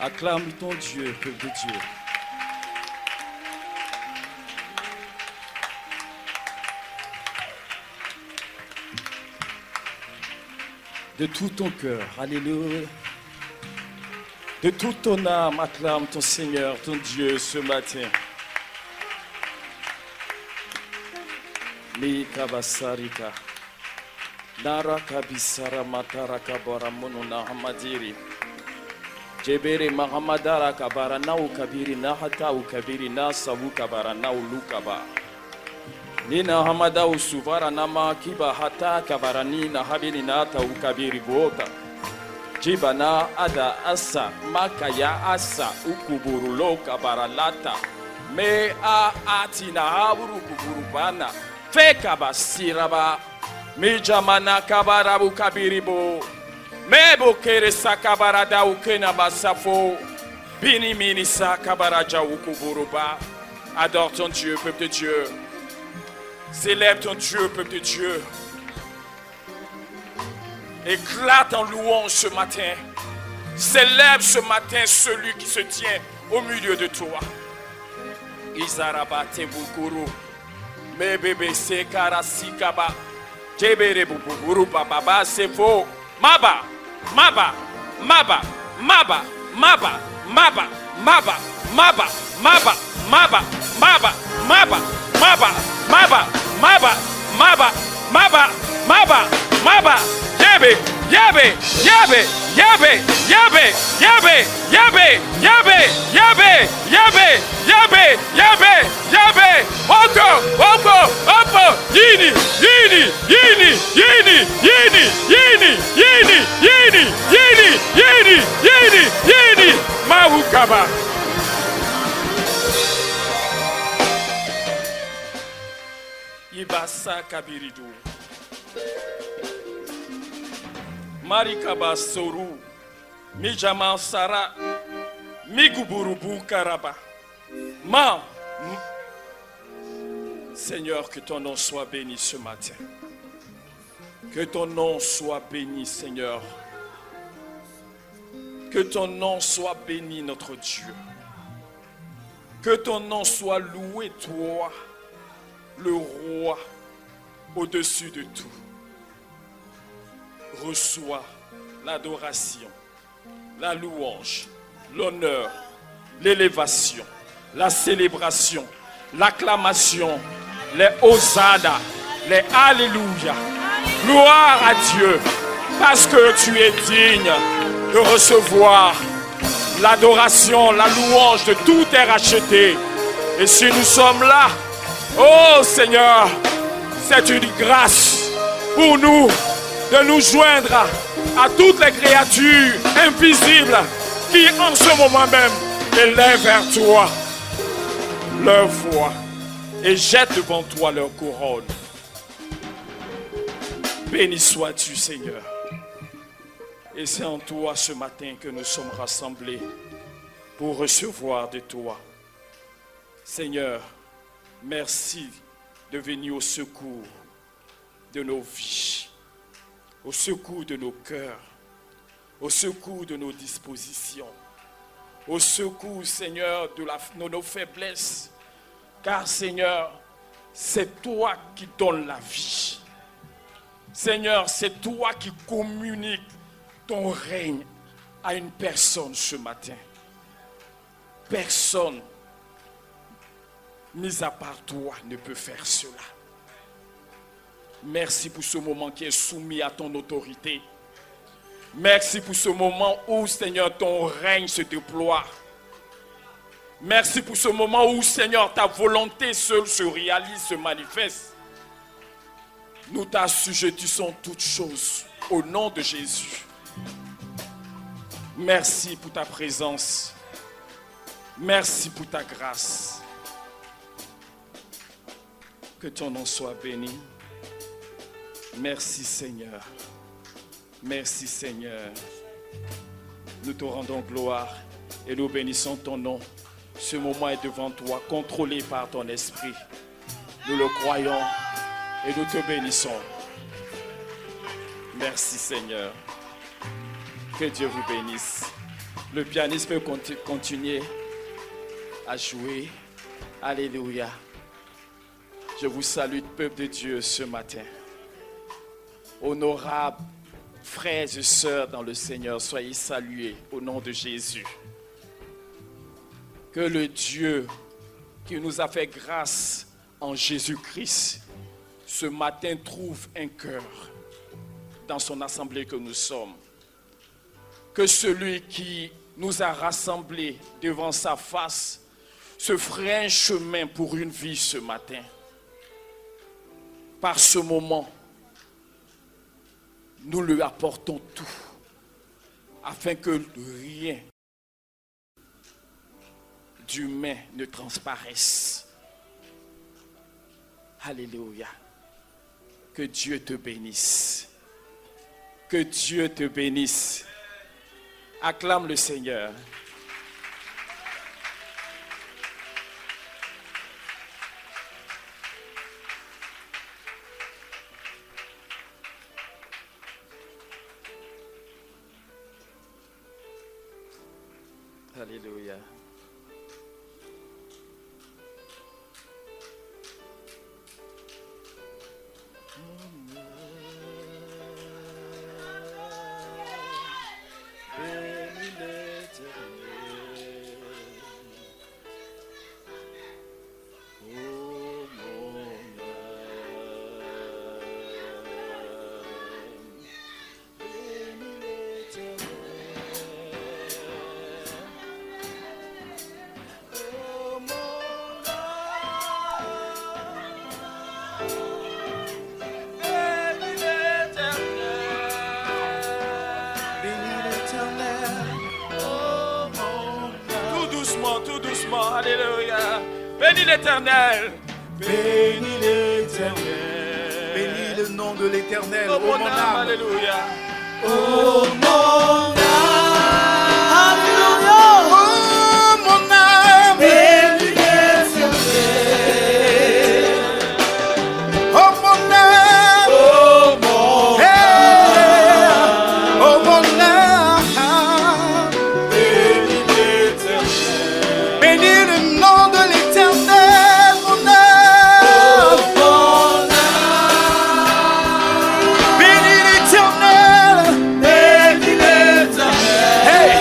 Acclame ton Dieu, peuple de Dieu. De tout ton cœur, alléluia. De toute ton âme, acclame ton Seigneur, ton Dieu ce matin. Mikabasarika. Narakabisara matarakabara monuna hamadiri. Jebere Mahamadara kabara na ukabiri na hata ukabiri na sabu kabara na ulukaba. Nina hamada usuvara na makiba hata kabara nina habiri na hata ukabiri bota. Jibana ada asa makaya asa ukuburulo kabara lata. Me a atina haburu kuburubana. Feka basiraba. Mijamana kabara ukabiri bo. Mebo kere sakabarada ukena basafo. Bini mini sakabaraja ukuburuba. Adore ton Dieu, peuple de Dieu. Célèbre ton Dieu, peuple de Dieu. Éclate en louange ce matin. Célèbre ce matin celui qui se tient au milieu de toi. Izaraba tebukuru. Mebebe sekarasikaba. Jebere buburu baba sefo. Maba. Maba, Maba, Maba, Maba, Maba, Maba, Maba, Maba, Maba, Maba, Maba, Maba, Maba, Maba, Maba, Maba, Maba, Maba, Yabe, Yabe, Yabe, Yabe, Yabe, Yabe, Yabe, Yabe, Yabe, Yabe, Yabe, Yabe, Yabe, Oko, Yini, Yini, Yini, Yini, Yini, Yini, Yini, Yini, Yini, Yini, Yini, Yini, Mawukaba. Ibasa Kabiridu. Marikaba Soru. Mijama Sara. Miguburubu Karaba. Seigneur, que ton nom soit béni ce matin. Que ton nom soit béni, Seigneur. Que ton nom soit béni, notre Dieu. Que ton nom soit loué, toi, le roi, au-dessus de tout. Reçois l'adoration, la louange, l'honneur, l'élévation, la célébration, l'acclamation, les hosanna, les alléluia. Gloire à Dieu, parce que tu es digne de recevoir l'adoration, la louange de tout est racheté. Et si nous sommes là, oh Seigneur, c'est une grâce pour nous de nous joindre à toutes les créatures invisibles qui en ce moment même élèvent vers toi leur voix et jettent devant toi leur couronne. Béni sois-tu, Seigneur. Et c'est en toi ce matin que nous sommes rassemblés pour recevoir de toi. Seigneur, merci de venir au secours de nos vies, au secours de nos cœurs, au secours de nos dispositions, au secours, Seigneur, de nos faiblesses. Car, Seigneur, c'est toi qui donnes la vie. Seigneur, c'est toi qui communiques ton règne à une personne ce matin. Personne, mis à part toi, ne peut faire cela. Merci pour ce moment qui est soumis à ton autorité. Merci pour ce moment où, Seigneur, ton règne se déploie. Merci pour ce moment où, Seigneur, ta volonté seule se réalise, se manifeste. Nous t'assujettissons toutes choses au nom de Jésus. Merci pour ta présence. Merci pour ta grâce. Que ton nom soit béni. Merci Seigneur. Merci Seigneur. Nous te rendons gloire et nous bénissons ton nom. Ce moment est devant toi, contrôlé par ton esprit. Nous le croyons et nous te bénissons. Merci Seigneur. Que Dieu vous bénisse. Le pianiste peut continuer à jouer. Alléluia. Je vous salue, peuple de Dieu, ce matin. Honorables frères et sœurs dans le Seigneur, soyez salués au nom de Jésus. Que le Dieu qui nous a fait grâce en Jésus-Christ, ce matin trouve un cœur dans son assemblée que nous sommes. Que celui qui nous a rassemblés devant sa face se ferait un chemin pour une vie ce matin. Par ce moment, nous lui apportons tout, afin que rien d'humain ne transparaisse. Alléluia. Que Dieu te bénisse. Que Dieu te bénisse. Acclame le Seigneur. Alléluia. Alléluia. Bénis l'Éternel. Bénis l'Éternel. Bénis le nom de l'Éternel. Oh mon âme. Alléluia. Oh mon âme. Alléluia. Oh mon âme. Bénis l'Éternel. Oh mon âme. Oh mon âme. Oh mon âme. Bénis l'Éternel. Bénis le nom de l'Éternel, mon âme. Oh mon âme. Bénis l'Éternel. Bénis l'Éternel. Hey.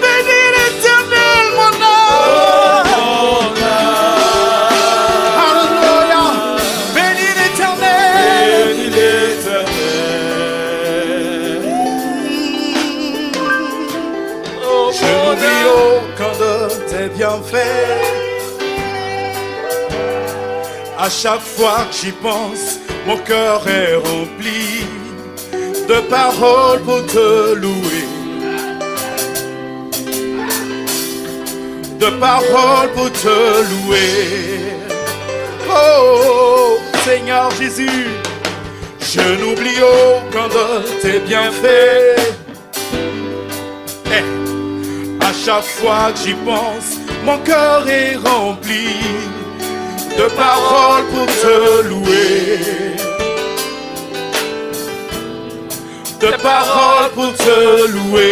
Bénis l'Éternel, mon âme. Oh mon âme. Alléluia. Bénis l'Éternel. Bénis l'Éternel. Je n'oublie aucun de tes bienfaits. À chaque fois que j'y pense, mon cœur est rempli de paroles pour te louer, de paroles pour te louer. Oh Seigneur Jésus, je n'oublie aucun de tes bienfaits. Hey. À chaque fois que j'y pense, mon cœur est rempli de paroles pour te louer, de paroles pour te louer.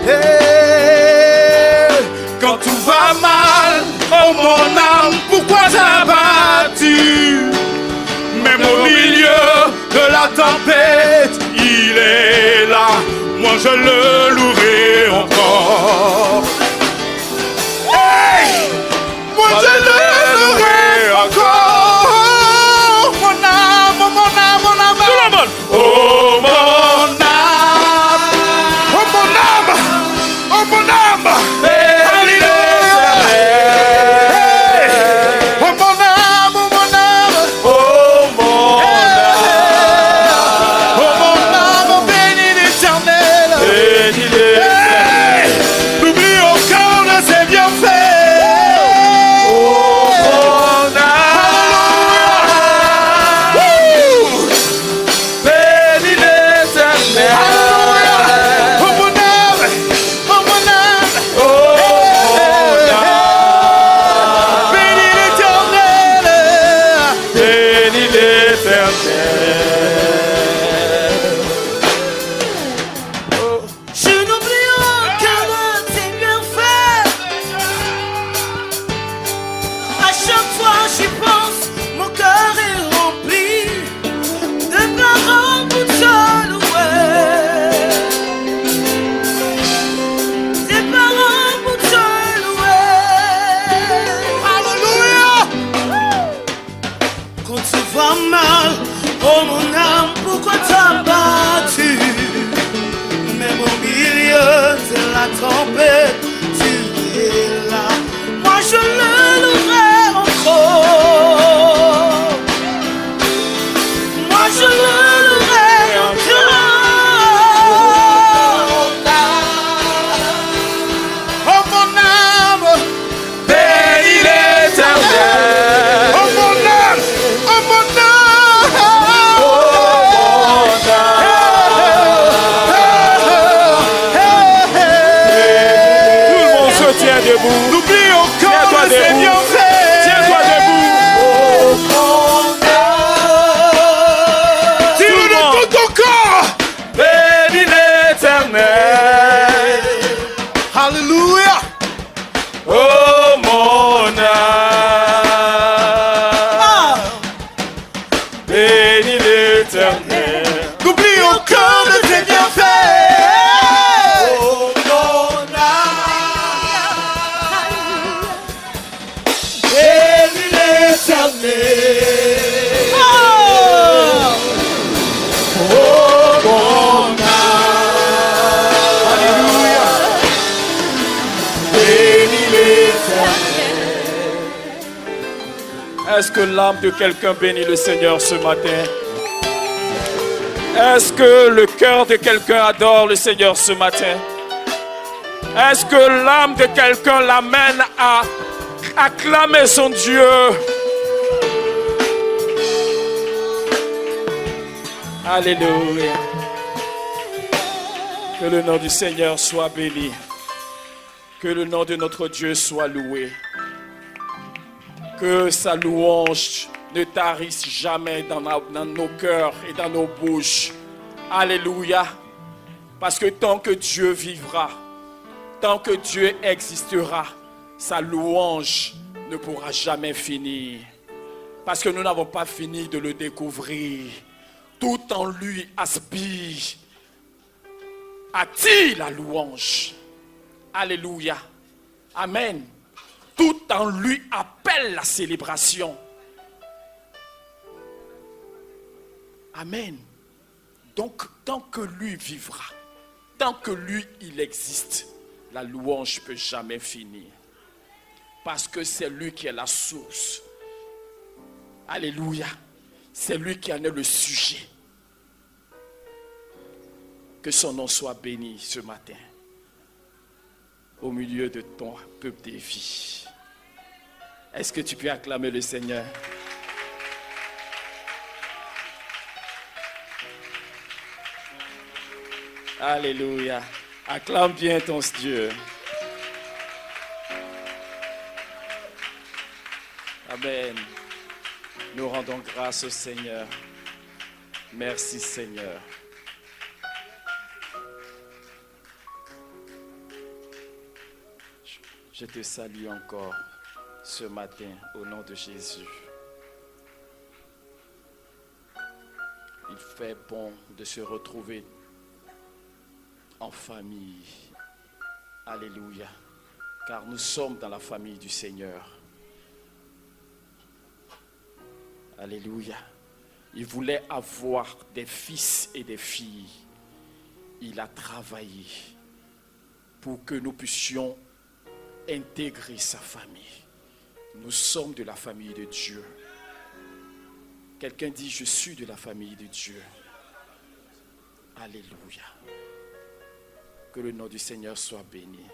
Hey, quand tout va mal, oh mon âme, pourquoi t'as battu? Même au milieu de la tempête, il est là. Moi je le louerai encore. Hey! Moi je le louerai encore. Mon âme, mon âme, mon âme. Tout le monde. Oh mon âme. Oh mon âme. Oh mon âme. chaque fois j'y pense, mon cœur est rempli de paroles pour te louer. Des paroles pour te louer. Alléluia. Quand tu vas mal, oh mon âme, pourquoi t'as battu? Même au milieu de la tempête, tu es là. Moi je le louerai encore. Moi je le louerai encore. Oh mon âme, Bénis l'Éternel. oh mon âme, oh mon Tout le monde se tient debout. N'oublie encore Tiens-toi le debout. Seigneur fait. Tiens-toi debout. Dis-le de tout ton corps. Bénis l'Éternel. Alléluia. Oh mon âme. Bénis l'Éternel. N'oublie encore de tes bienfaits. Oh mon âme, bénis l'Éternel. Oh mon âme, Alléluia. bénis l'Éternel. Est-ce que l'âme de quelqu'un bénit le Seigneur ce matin? Est-ce que le cœur de quelqu'un adore le Seigneur ce matin? Est-ce que l'âme de quelqu'un l'amène à acclamer son Dieu? Alléluia. Que le nom du Seigneur soit béni. Que le nom de notre Dieu soit loué. Que sa louange ne tarisse jamais dans nos cœurs et dans nos bouches. Alléluia. Parce que tant que Dieu vivra, tant que Dieu existera, sa louange ne pourra jamais finir. Parce que nous n'avons pas fini de le découvrir. Tout en lui aspire, attire la louange. Alléluia. Amen. Tout en lui appelle la célébration. Amen. Donc, tant que lui vivra, tant que lui il existe, la louange ne peut jamais finir. Parce que c'est lui qui est la source. Alléluia. C'est lui qui en est le sujet. Que son nom soit béni ce matin. Au milieu de ton peuple des vies. Est-ce que tu peux acclamer le Seigneur? Alléluia. Acclame bien ton Dieu. Amen. Nous rendons grâce au Seigneur. Merci Seigneur. Je te salue encore ce matin au nom de Jésus. Il fait bon de se retrouver en famille. Alléluia. Car nous sommes dans la famille du Seigneur. Alléluia. Il voulait avoir des fils et des filles. Il a travaillé pour que nous puissions intégrer sa famille. Nous sommes de la famille de Dieu. Quelqu'un dit, je suis de la famille de Dieu. Alléluia. Que le nom du Seigneur soit béni.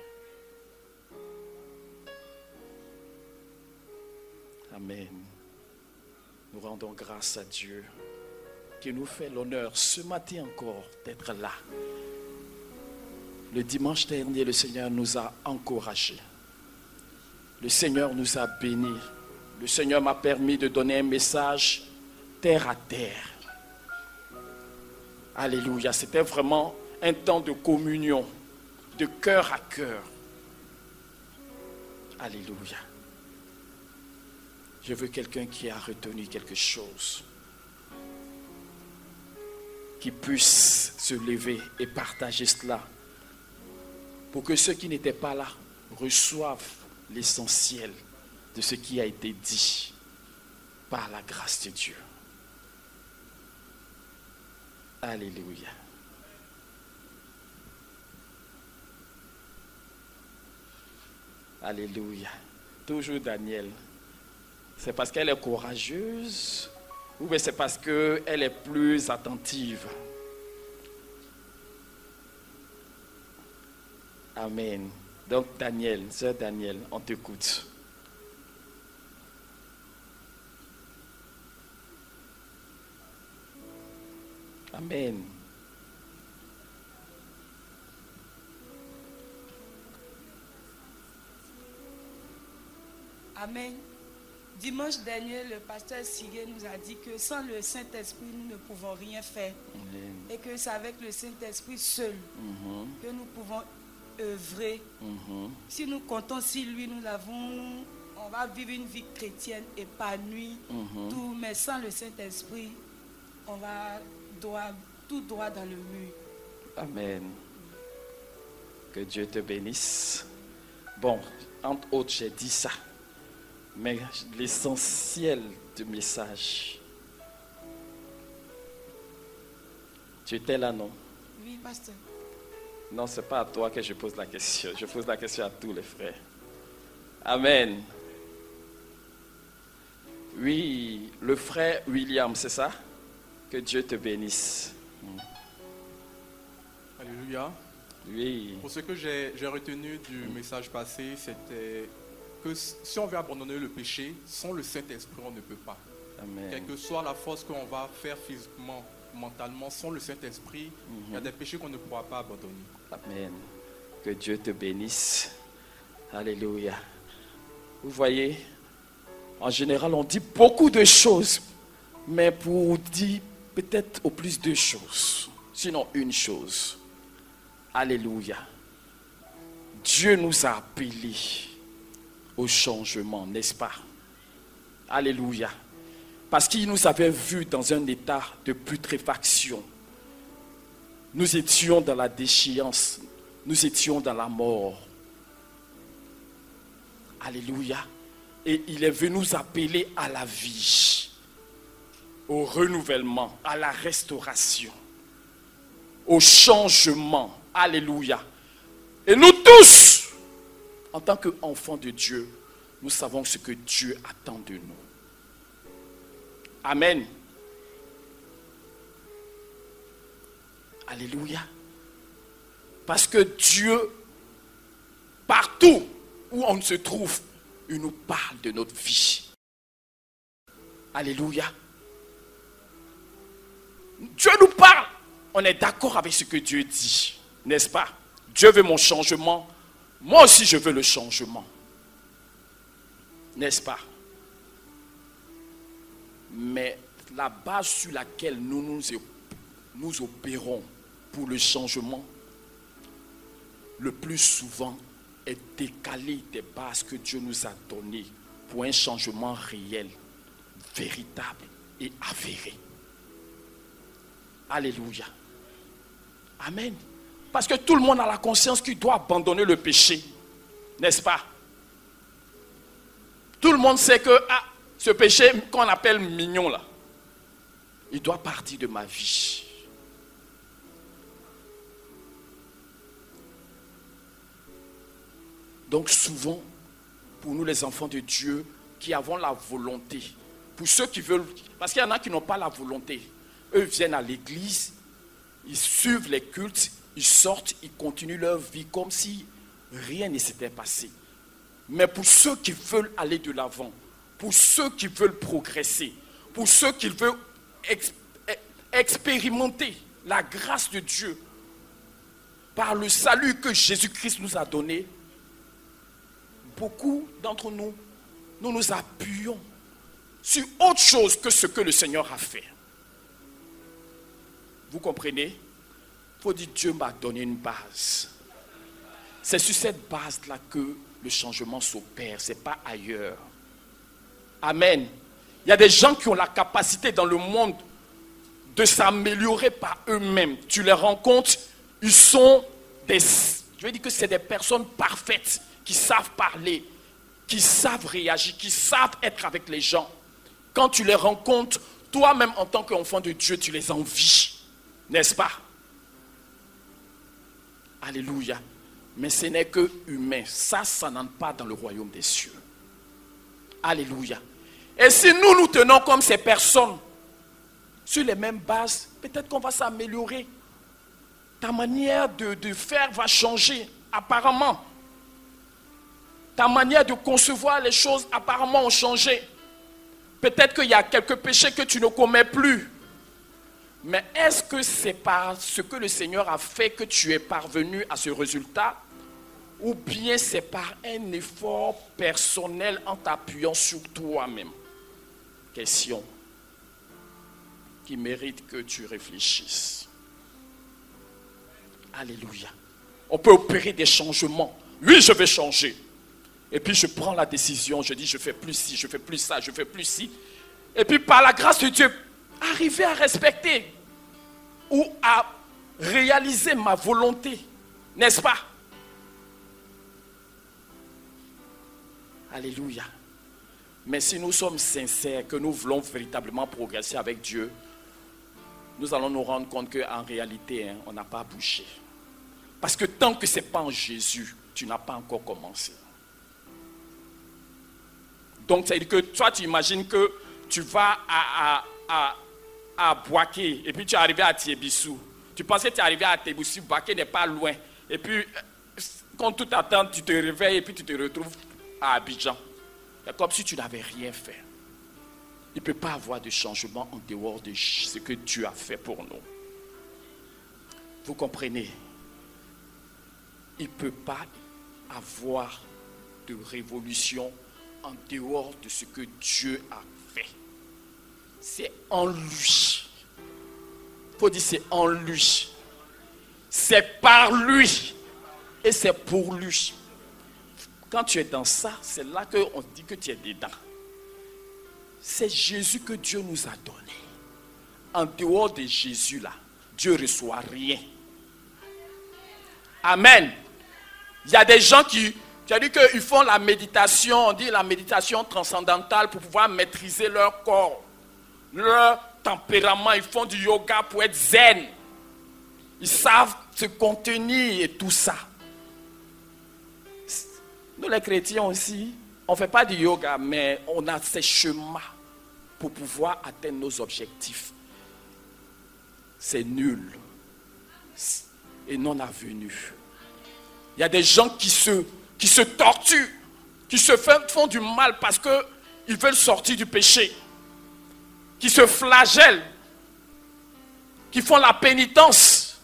Amen. Nous rendons grâce à Dieu qui nous fait l'honneur ce matin encore d'être là. Le dimanche dernier, le Seigneur nous a encouragés. Le Seigneur nous a bénis. Le Seigneur m'a permis de donner un message terre à terre. Alléluia. C'était vraiment un temps de communion, de cœur à cœur. Alléluia. Je veux quelqu'un qui a retenu quelque chose, qui puisse se lever et partager cela, pour que ceux qui n'étaient pas là reçoivent l'essentiel de ce qui a été dit par la grâce de Dieu. Alléluia. Alléluia. Toujours Daniel. C'est parce qu'elle est courageuse ou bien c'est parce qu'elle est plus attentive? Amen. Donc Daniel, sœur Daniel, on t'écoute. Amen. Amen. Dimanche dernier, le pasteur Sigué nous a dit que sans le Saint-Esprit, nous ne pouvons rien faire. Amen. Et que c'est avec le Saint-Esprit seul que nous pouvons œuvrer. Si nous comptons sur lui, on va vivre une vie chrétienne épanouie, tout, mais sans le Saint-Esprit, on va tout droit dans le mur. Amen. Que Dieu te bénisse. Bon, entre autres, j'ai dit ça. Mais l'essentiel du message, tu étais là, non? Oui, pasteur. Non, ce n'est pas à toi que je pose la question. Je pose la question à tous les frères. Amen. Oui, le frère William, c'est ça? Que Dieu te bénisse. Alléluia. Oui. Pour ce que j'ai retenu du message passé, c'était que si on veut abandonner le péché, sans le Saint-Esprit, on ne peut pas. Amen. Quelle que soit la force qu'on va faire physiquement, mentalement, sans le Saint-Esprit, il y a des péchés qu'on ne pourra pas abandonner. Amen. Que Dieu te bénisse. Alléluia. Vous voyez, en général, on dit beaucoup de choses, mais pour dire peut-être au plus deux choses, sinon une chose. Alléluia. Dieu nous a appelés au changement, n'est-ce pas? Alléluia. Parce qu'il nous avait vus dans un état de putréfaction. Nous étions dans la déchéance. Nous étions dans la mort. Alléluia. Et il est venu nous appeler à la vie, au renouvellement, à la restauration, au changement. Alléluia. Et nous tous, en tant qu'enfants de Dieu, nous savons ce que Dieu attend de nous. Amen. Alléluia. Parce que Dieu, partout où on se trouve, il nous parle de notre vie. Alléluia. Dieu nous parle. On est d'accord avec ce que Dieu dit, n'est-ce pas? Dieu veut mon changement. Moi aussi, je veux le changement. N'est-ce pas? Mais la base sur laquelle nous opérons pour le changement, le plus souvent, est décalée des bases que Dieu nous a données pour un changement réel, véritable et avéré. Alléluia. Amen. Parce que tout le monde a la conscience qu'il doit abandonner le péché. N'est-ce pas? Tout le monde sait que ce péché qu'on appelle mignon là, il doit partir de ma vie. Donc souvent, pour nous les enfants de Dieu, qui avons la volonté, pour ceux qui veulent, parce qu'il y en a qui n'ont pas la volonté, eux viennent à l'église, ils suivent les cultes, ils sortent, ils continuent leur vie comme si rien ne s'était passé. Mais pour ceux qui veulent aller de l'avant, pour ceux qui veulent progresser, pour ceux qui veulent expérimenter la grâce de Dieu par le salut que Jésus-Christ nous a donné, beaucoup d'entre nous, nous nous appuyons sur autre chose que ce que le Seigneur a fait. Vous comprenez? Il faut dire Dieu m'a donné une base. C'est sur cette base-là que le changement s'opère, ce n'est pas ailleurs. Amen. Il y a des gens qui ont la capacité dans le monde de s'améliorer par eux-mêmes. Tu les rencontres, ils sont je veux dire que c'est des personnes parfaites qui savent parler, qui savent réagir, qui savent être avec les gens. Quand tu les rencontres, toi-même en tant qu'enfant de Dieu, tu les envies, n'est-ce pas? Alléluia. Mais ce n'est que humain. Ça n'entre pas dans le royaume des cieux. Alléluia. Et si nous tenons comme ces personnes sur les mêmes bases, peut-être qu'on va s'améliorer. Ta manière de faire va changer, apparemment. Ta manière de concevoir les choses, apparemment, ont changé. Peut-être qu'il y a quelques péchés que tu ne commets plus. Mais est-ce que c'est par ce que le Seigneur a fait que tu es parvenu à ce résultat? Ou bien c'est par un effort personnel en t'appuyant sur toi-même? Question qui mérite que tu réfléchisses. Alléluia. On peut opérer des changements. Oui, je vais changer. Et puis je prends la décision, je dis je fais plus ci, je fais plus ça, je fais plus ci. Et puis par la grâce de Dieu, arriver à respecter ou à réaliser ma volonté. N'est-ce pas? Alléluia. Mais si nous sommes sincères, que nous voulons véritablement progresser avec Dieu, nous allons nous rendre compte qu'en réalité, on n'a pas bougé. Parce que tant que ce n'est pas en Jésus, tu n'as pas encore commencé. Donc, ça veut dire que toi, tu imagines que tu vas à Boaké, et puis tu es arrivé à Tiébissou. Tu pensais que tu es arrivé à Tiébissou, Boaké n'est pas loin. Et puis, quand tout attend, tu te réveilles et puis tu te retrouves à Abidjan. C'est comme si tu n'avais rien fait. Il ne peut pas avoir de changement en dehors de ce que Dieu a fait pour nous. Vous comprenez? Il ne peut pas avoir de révolution en dehors de ce que Dieu a fait. C'est en lui. Il faut dire c'est en lui. C'est par lui. Et c'est pour lui. Quand tu es dans ça, c'est là qu'on dit que tu es dedans. C'est Jésus que Dieu nous a donné. En dehors de Jésus là, Dieu ne reçoit rien. Amen. Il y a des gens qui dit qu'ils font la méditation, on dit la méditation transcendantale pour pouvoir maîtriser leur corps, leur tempérament. Ils font du yoga pour être zen. Ils savent se contenir et tout ça. Nous les chrétiens aussi, on ne fait pas du yoga, mais on a ces chemins pour pouvoir atteindre nos objectifs. C'est nul et non avenu. Il y a des gens qui se torturent, qui se font du mal parce qu'ils veulent sortir du péché, qui se flagellent, qui font la pénitence,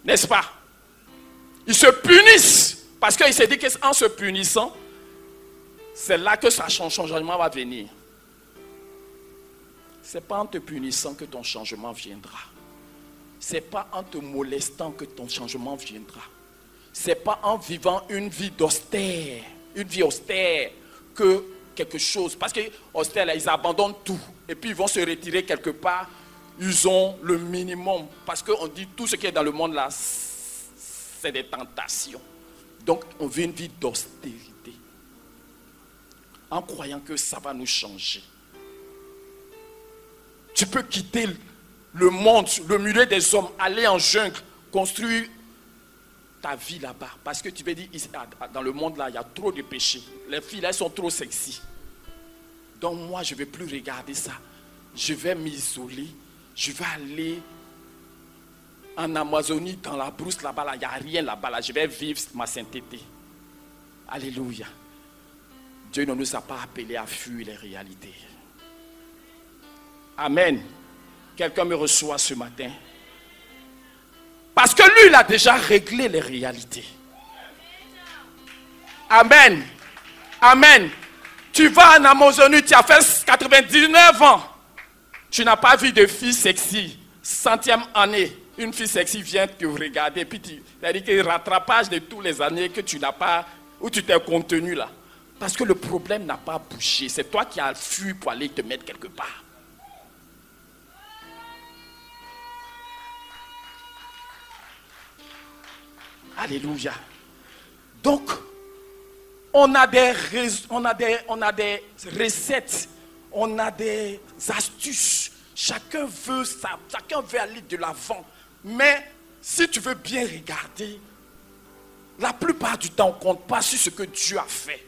n'est-ce pas? Ils se punissent parce qu'ils se disent qu'en se punissant, c'est là que son changement va venir. Ce n'est pas en te punissant que ton changement viendra. Ce n'est pas en te molestant que ton changement viendra. Ce n'est pas en vivant une vie austère que quelque chose. Parce que austère, là, ils abandonnent tout. Et puis ils vont se retirer quelque part. Ils ont le minimum. Parce qu'on dit tout ce qui est dans le monde là, c'est des tentations. Donc on vit une vie d'austérité. En croyant que ça va nous changer. Tu peux quitter le monde, le milieu des hommes, aller en jungle, construire ta vie là-bas. Parce que tu peux dire, dans le monde là, il y a trop de péchés. Les filles là, elles sont trop sexy. Donc moi, je ne vais plus regarder ça. Je vais m'isoler. Je vais aller en Amazonie, dans la brousse là-bas. Là, il n'y a rien là-bas. Là. Je vais vivre ma sainteté. Alléluia. Dieu ne nous a pas appelés à fuir les réalités. Amen. Quelqu'un me reçoit ce matin. Parce que lui, il a déjà réglé les réalités. Amen. Amen. Tu vas en Amazonie, tu as fait 99 ans. Tu n'as pas vu de fille sexy. 100e année, une fille sexy vient te regarder. Puis c'est-à-dire que le rattrapage de toutes les années que tu n'as pas, où tu t'es contenu là. Parce que le problème n'a pas bougé. C'est toi qui as fui pour aller te mettre quelque part. Alléluia. Donc, on a des recettes, on a des astuces. Chacun veut aller de l'avant. Mais si tu veux bien regarder, la plupart du temps, on ne compte pas sur ce que Dieu a fait.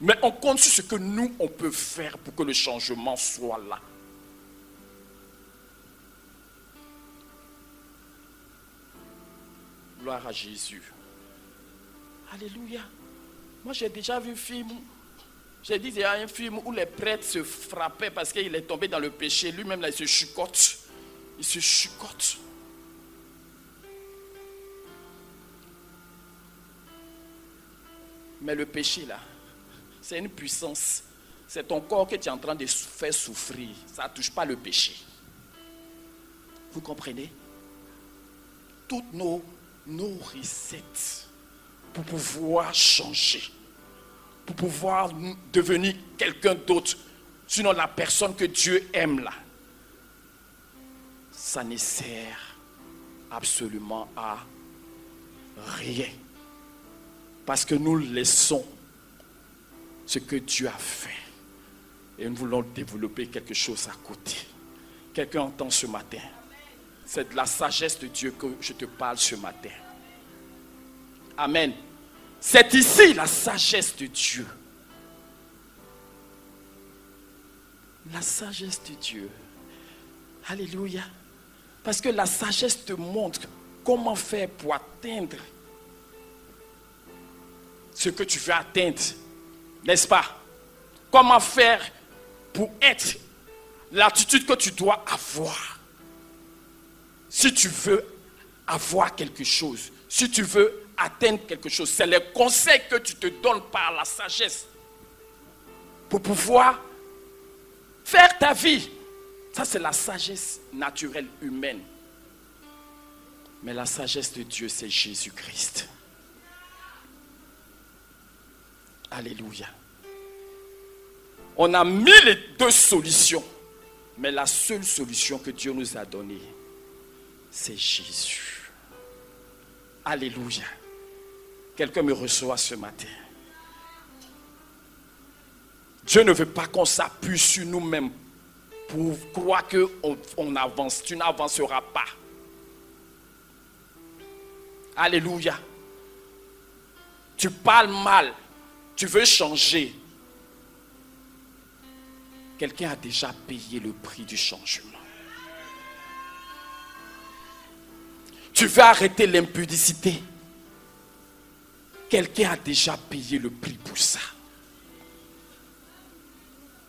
Mais on compte sur ce que nous, on peut faire pour que le changement soit là. Gloire à Jésus. Alléluia. Moi, j'ai déjà vu un film. J'ai dit, il y a un film où les prêtres se frappaient parce qu'il est tombé dans le péché. Lui-même, là, il se chicote. Il se chicote. Mais le péché, là, c'est une puissance. C'est ton corps que tu es en train de faire souffrir. Ça ne touche pas le péché. Vous comprenez? Toutes nos recettes pour pouvoir changer, pour pouvoir devenir quelqu'un d'autre, sinon la personne que Dieu aime là, ça ne sert absolument à rien. Parce que nous laissons ce que Dieu a fait et nous voulons développer quelque chose à côté. Quelqu'un entend ce matin? C'est de la sagesse de Dieu que je te parle ce matin. Amen. C'est ici la sagesse de Dieu. La sagesse de Dieu. Alléluia. Parce que la sagesse te montre comment faire pour atteindre ce que tu veux atteindre. N'est-ce pas? Comment faire pour être l'attitude que tu dois avoir. Si tu veux avoir quelque chose, si tu veux atteindre quelque chose, c'est les conseils que tu te donnes par la sagesse pour pouvoir faire ta vie. Ça, c'est la sagesse naturelle humaine. Mais la sagesse de Dieu, c'est Jésus-Christ. Alléluia. On a mis les deux solutions, mais la seule solution que Dieu nous a donnée, c'est Jésus. Alléluia. Quelqu'un me reçoit ce matin. Dieu ne veut pas qu'on s'appuie sur nous-mêmes pour croire qu'on avance. Tu n'avanceras pas. Alléluia. Tu parles mal. Tu veux changer. Quelqu'un a déjà payé le prix du changement. Tu veux arrêter l'impudicité. Quelqu'un a déjà payé le prix pour ça.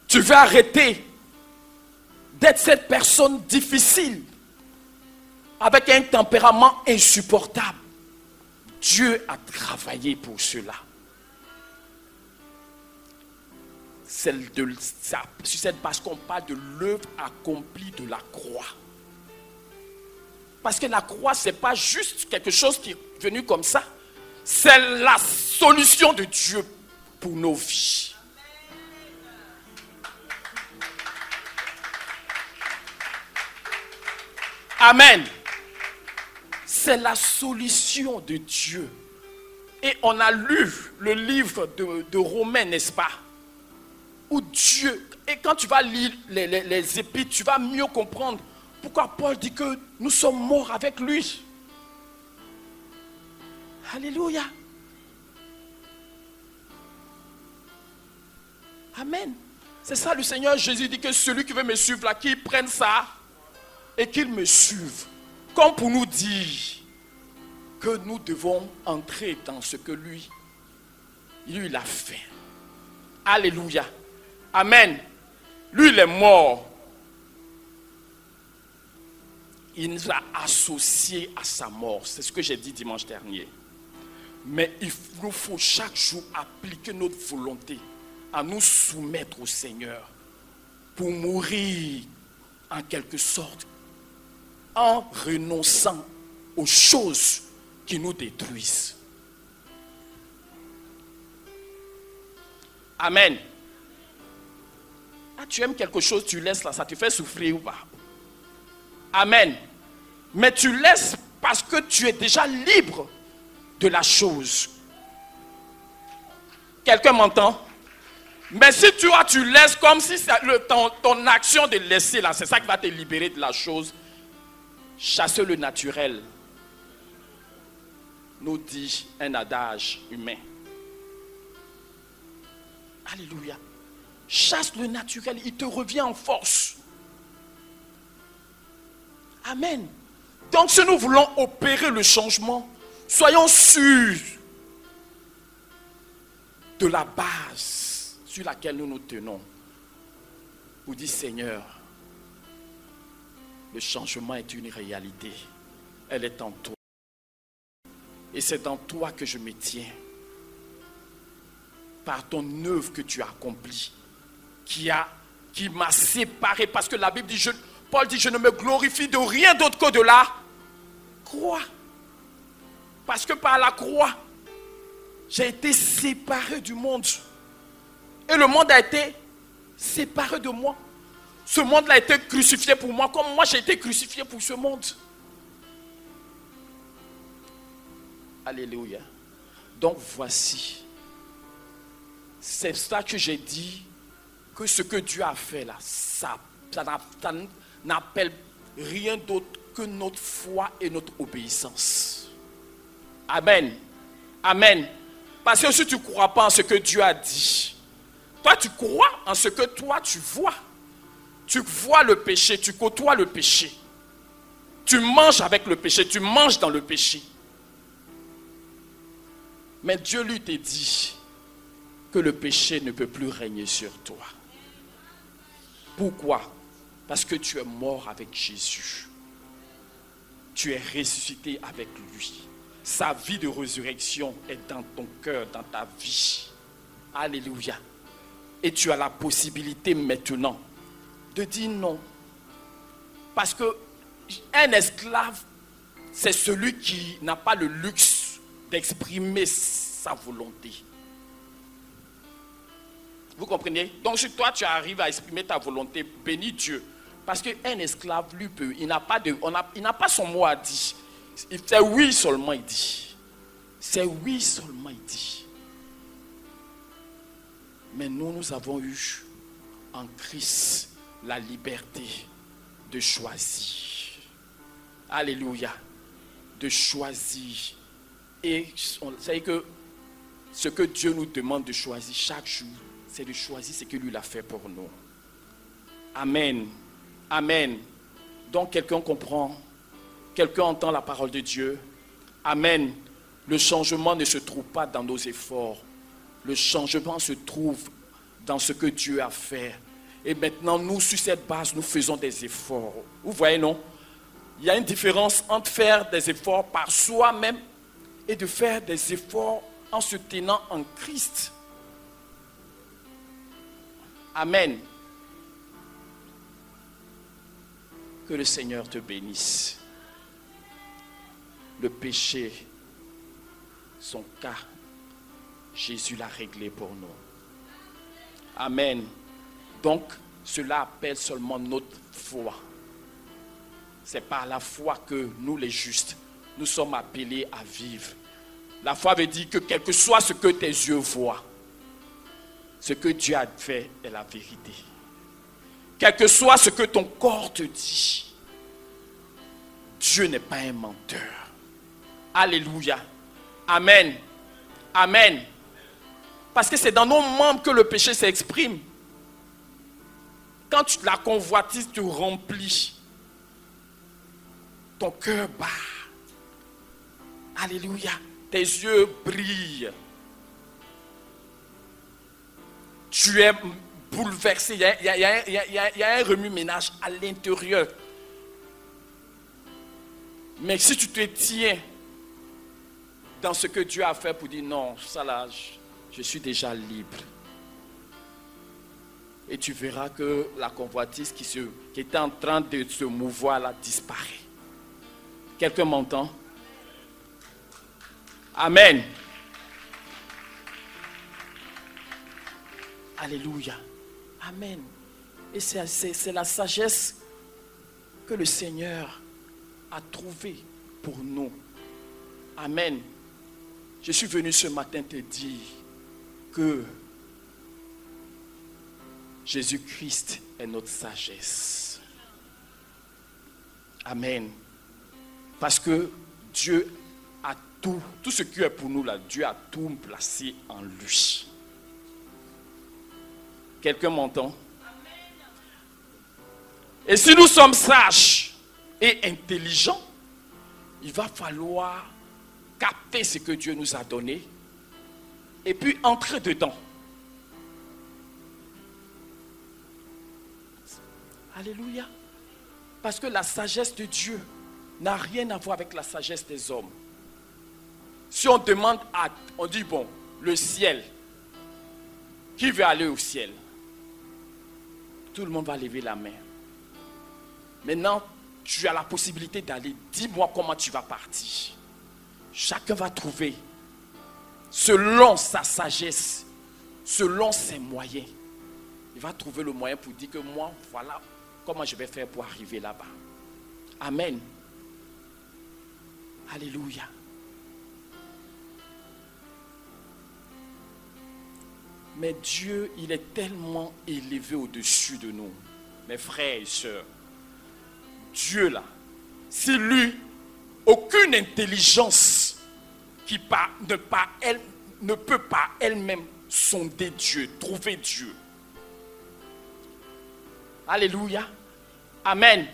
Tu veux arrêter d'être cette personne difficile avec un tempérament insupportable. Dieu a travaillé pour cela. C'est sur cette base qu'on parle de l'œuvre accomplie de la croix. Parce que la croix, ce n'est pas juste quelque chose qui est venu comme ça. C'est la solution de Dieu pour nos vies. Amen. C'est la solution de Dieu. Et on a lu le livre de Romains, n'est-ce pas? Où Dieu, et quand tu vas lire les épîtres, tu vas mieux comprendre pourquoi Paul dit que nous sommes morts avec lui. Alléluia. Amen. C'est ça le Seigneur Jésus dit que celui qui veut me suivre là, qu'il prenne ça et qu'il me suive. Comme pour nous dire que nous devons entrer dans ce que lui il a fait. Alléluia. Amen. Lui, il est mort. Il nous a associés à sa mort. C'est ce que j'ai dit dimanche dernier. Mais il nous faut chaque jour appliquer notre volonté à nous soumettre au Seigneur pour mourir en quelque sorte en renonçant aux choses qui nous détruisent. Amen. Ah, tu aimes quelque chose, tu laisses là, ça te fait souffrir ou pas? Amen. Mais tu laisses parce que tu es déjà libre de la chose. Quelqu'un m'entend? Mais si tu laisses comme si ton action de laisser là, c'est ça qui va te libérer de la chose. Chasser le naturel, nous dit un adage humain. Alléluia. Chasse le naturel, il te revient en force. Amen. Donc si nous voulons opérer le changement, soyons sûrs de la base sur laquelle nous nous tenons. Pour dire, Seigneur, le changement est une réalité. Elle est en toi. Et c'est dans toi que je me tiens. Par ton œuvre que tu as accomplie, qui m'a séparé. Parce que la Bible dit, Paul dit, je ne me glorifie de rien d'autre que de la croix. Parce que par la croix, j'ai été séparé du monde. Et le monde a été séparé de moi. Ce monde a été crucifié pour moi, comme moi j'ai été crucifié pour ce monde. Alléluia. Donc voici. C'est ça que j'ai dit, que ce que Dieu a fait là, ça n'appelle rien d'autre que notre foi et notre obéissance. Amen. Amen. Parce que si tu ne crois pas en ce que Dieu a dit, toi tu crois en ce que toi tu vois. Tu vois le péché, tu côtoies le péché. Tu manges avec le péché, tu manges dans le péché. Mais Dieu lui t'a dit que le péché ne peut plus régner sur toi. Pourquoi? Parce que tu es mort avec Jésus. Tu es ressuscité avec lui. Sa vie de résurrection est dans ton cœur, dans ta vie. Alléluia. Et tu as la possibilité maintenant de dire non. Parce que un esclave, c'est celui qui n'a pas le luxe d'exprimer sa volonté. Vous comprenez? Donc si toi tu arrives à exprimer ta volonté, bénis Dieu. Parce qu'un esclave, lui, il n'a pas son mot à dire. C'est oui seulement il dit. C'est oui seulement il dit. Mais nous avons eu en Christ la liberté de choisir. Alléluia. De choisir. Et on sait que ce que Dieu nous demande de choisir chaque jour, c'est de choisir ce que lui a fait pour nous. Amen. Amen. Donc quelqu'un comprend, quelqu'un entend la parole de Dieu. Amen. Le changement ne se trouve pas dans nos efforts. Le changement se trouve dans ce que Dieu a fait. Et maintenant, nous, sur cette base, nous faisons des efforts. Vous voyez, non? Il y a une différence entre faire des efforts par soi-même et de faire des efforts en se tenant en Christ. Amen. Que le Seigneur te bénisse. Le péché, son cas, Jésus l'a réglé pour nous. Amen. Donc, cela appelle seulement notre foi. C'est par la foi que nous, les justes, nous sommes appelés à vivre. La foi veut dire que quel que soit ce que tes yeux voient, ce que Dieu a fait est la vérité. Quel que soit ce que ton corps te dit, Dieu n'est pas un menteur. Alléluia. Amen. Amen. Parce que c'est dans nos membres que le péché s'exprime. Quand la convoitise te remplit, ton cœur bat. Alléluia. Tes yeux brillent. Tu es bouleversé. Il y a un remue-ménage à l'intérieur. Mais si tu te tiens dans ce que Dieu a fait pour dire non, ça là, je suis déjà libre. Et tu verras que la convoitise qui était en train de se mouvoir là disparaît. Quelqu'un m'entend? Amen. Alléluia. Amen. Et c'est la sagesse que le Seigneur a trouvée pour nous. Amen. Je suis venu ce matin te dire que Jésus-Christ est notre sagesse. Amen. Parce que Dieu a tout ce qui est pour nous là, Dieu a tout placé en lui. Quelqu'un m'entend? Et si nous sommes sages et intelligents, il va falloir capter ce que Dieu nous a donné et puis entrer dedans. Alléluia. Parce que la sagesse de Dieu n'a rien à voir avec la sagesse des hommes. Si on demande on dit bon, le ciel, qui veut aller au ciel? Tout le monde va lever la main. Maintenant, tu as la possibilité d'aller. Dis-moi comment tu vas partir. Chacun va trouver, selon sa sagesse, selon ses moyens, il va trouver le moyen pour dire que moi, voilà comment je vais faire pour arriver là-bas. Amen. Alléluia. Mais Dieu, il est tellement élevé au-dessus de nous. Mes frères et sœurs, Dieu là, c'est lui, aucune intelligence qui ne peut pas elle-même sonder Dieu, trouver Dieu. Alléluia. Amen.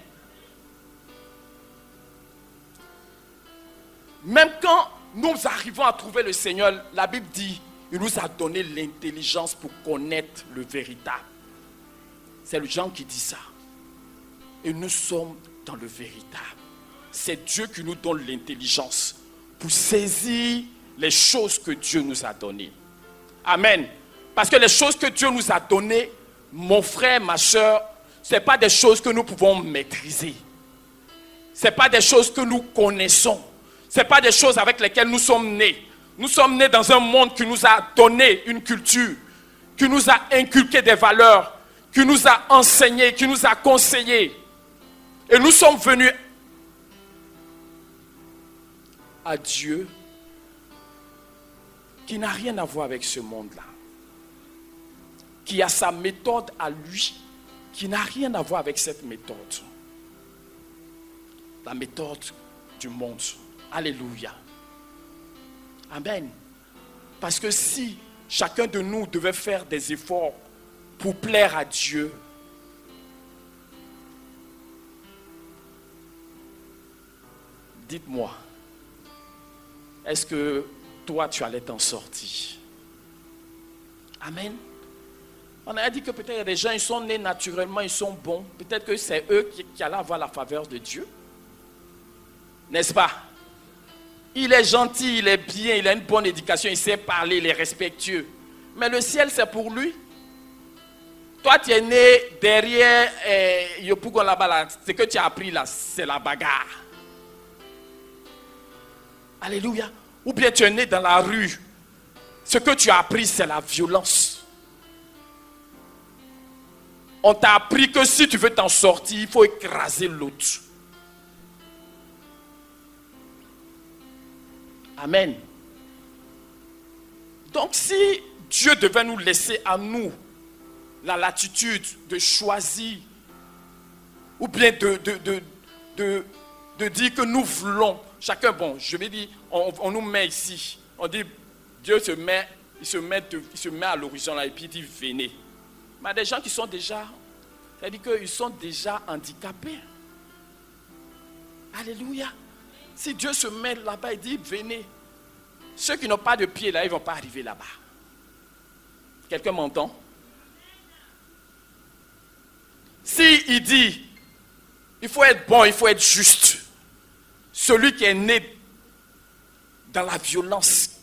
Même quand nous arrivons à trouver le Seigneur, la Bible dit, il nous a donné l'intelligence pour connaître le véritable. C'est le Jean qui dit ça. Et nous sommes dans le véritable. C'est Dieu qui nous donne l'intelligence pour saisir les choses que Dieu nous a données. Amen. Parce que les choses que Dieu nous a données, mon frère, ma soeur, ce n'est pas des choses que nous pouvons maîtriser. Ce n'est pas des choses que nous connaissons. Ce n'est pas des choses avec lesquelles nous sommes nés. Nous sommes nés dans un monde qui nous a donné une culture, qui nous a inculqué des valeurs, qui nous a enseigné, qui nous a conseillé. Et nous sommes venus à Dieu qui n'a rien à voir avec ce monde-là, qui a sa méthode à lui, qui n'a rien à voir avec cette méthode. La méthode du monde. Alléluia. Amen. Parce que si chacun de nous devait faire des efforts pour plaire à Dieu, dites-moi, est-ce que toi tu allais t'en sortir? Amen. On a dit que peut-être il y a des gens, ils sont nés naturellement, ils sont bons. Peut-être que c'est eux qui allaient avoir la faveur de Dieu. N'est-ce pas? Il est gentil, il est bien, il a une bonne éducation, il sait parler, il est respectueux. Mais le ciel, c'est pour lui. Toi, tu es né derrière Yopougon là-bas, là, ce que tu as appris là, c'est la bagarre. Alléluia. Ou bien tu es né dans la rue. Ce que tu as appris, c'est la violence. On t'a appris que si tu veux t'en sortir, il faut écraser l'autre. Amen. Donc si Dieu devait nous laisser à nous la latitude de choisir, ou bien de dire que nous voulons, chacun, bon, je vais dire, on nous met ici, on dit, Dieu se met à l'horizon là et puis il dit, venez. Mais il y a des gens qui sont déjà, c'est-à-dire qu'ils sont déjà handicapés. Alléluia. Si Dieu se met là-bas et dit, venez. Ceux qui n'ont pas de pied là, ils ne vont pas arriver là-bas. Quelqu'un m'entend? Si il dit, il faut être bon, il faut être juste. Celui qui est né dans la violence,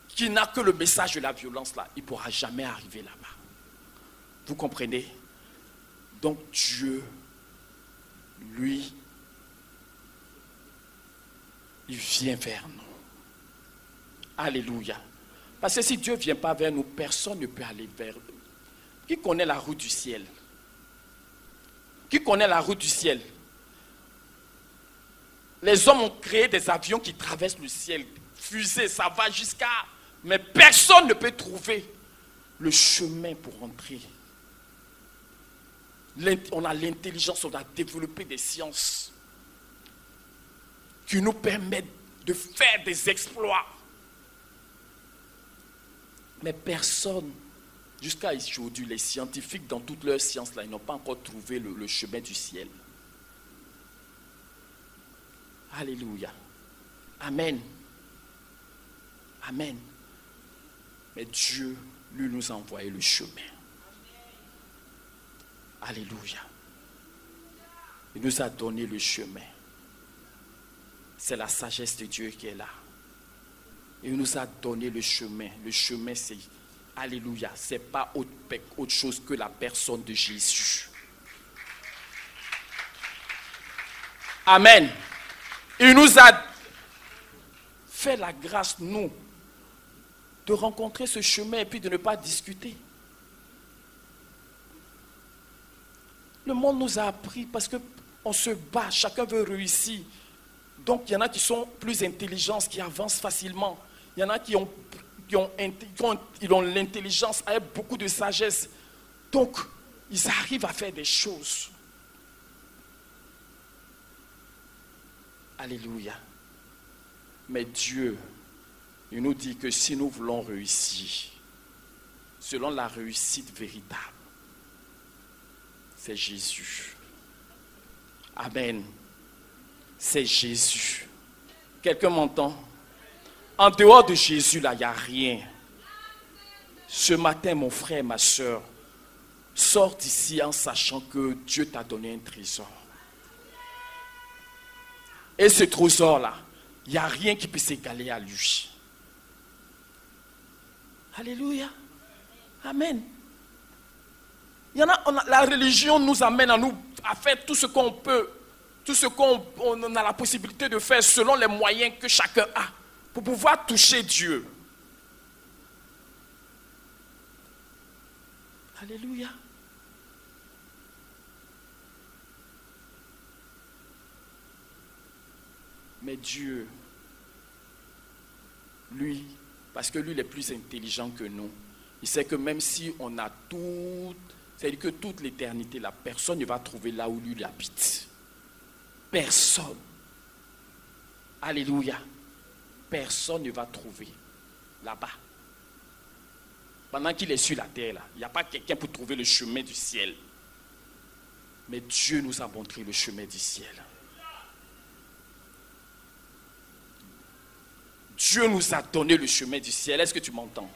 qui n'a que le message de la violence là, il ne pourra jamais arriver là-bas. Vous comprenez? Donc Dieu, lui, il vient vers nous. Alléluia. Parce que si Dieu ne vient pas vers nous, personne ne peut aller vers nous. Qui connaît la route du ciel? Qui connaît la route du ciel? Les hommes ont créé des avions qui traversent le ciel. Fusées, ça va jusqu'à... Mais personne ne peut trouver le chemin pour entrer. On a l'intelligence, on a développé des sciences qui nous permettent de faire des exploits. Mais personne, jusqu'à aujourd'hui, les scientifiques dans toutes leurs sciences, là, ils n'ont pas encore trouvé le chemin du ciel. Alléluia. Amen. Amen. Mais Dieu, lui, nous a envoyé le chemin. Alléluia. Il nous a donné le chemin. C'est la sagesse de Dieu qui est là. Il nous a donné le chemin. Le chemin, c'est, alléluia, c'est pas autre chose que la personne de Jésus. Amen. Il nous a fait la grâce, nous, de rencontrer ce chemin et puis de ne pas discuter. Le monde nous a appris parce qu'on se bat, chacun veut réussir. Donc il y en a qui sont plus intelligents, qui avancent facilement. Il y en a qui ont l'intelligence avec beaucoup de sagesse. Donc ils arrivent à faire des choses. Alléluia. Mais Dieu, il nous dit que si nous voulons réussir, selon la réussite véritable, c'est Jésus. Amen. C'est Jésus. Quelqu'un m'entend? En dehors de Jésus, là, il n'y a rien. Ce matin, mon frère, ma soeur, sors d'ici en sachant que Dieu t'a donné un trésor. Et ce trésor-là, il n'y a rien qui peut s'égaler à lui. Alléluia. Amen. Il y en a, la religion nous amène à faire tout ce qu'on peut, tout ce qu'on a la possibilité de faire selon les moyens que chacun a pour pouvoir toucher Dieu. Alléluia. Mais Dieu, lui, parce que lui il est plus intelligent que nous, il sait que même si on a tout, c'est-à-dire que toute l'éternité, la personne ne va trouver là où lui il habite. Personne. Alléluia. Personne ne va trouver là-bas. Pendant qu'il est sur la terre, là, il n'y a pas quelqu'un pour trouver le chemin du ciel. Mais Dieu nous a montré le chemin du ciel. Dieu nous a donné le chemin du ciel. Est-ce que tu m'entends?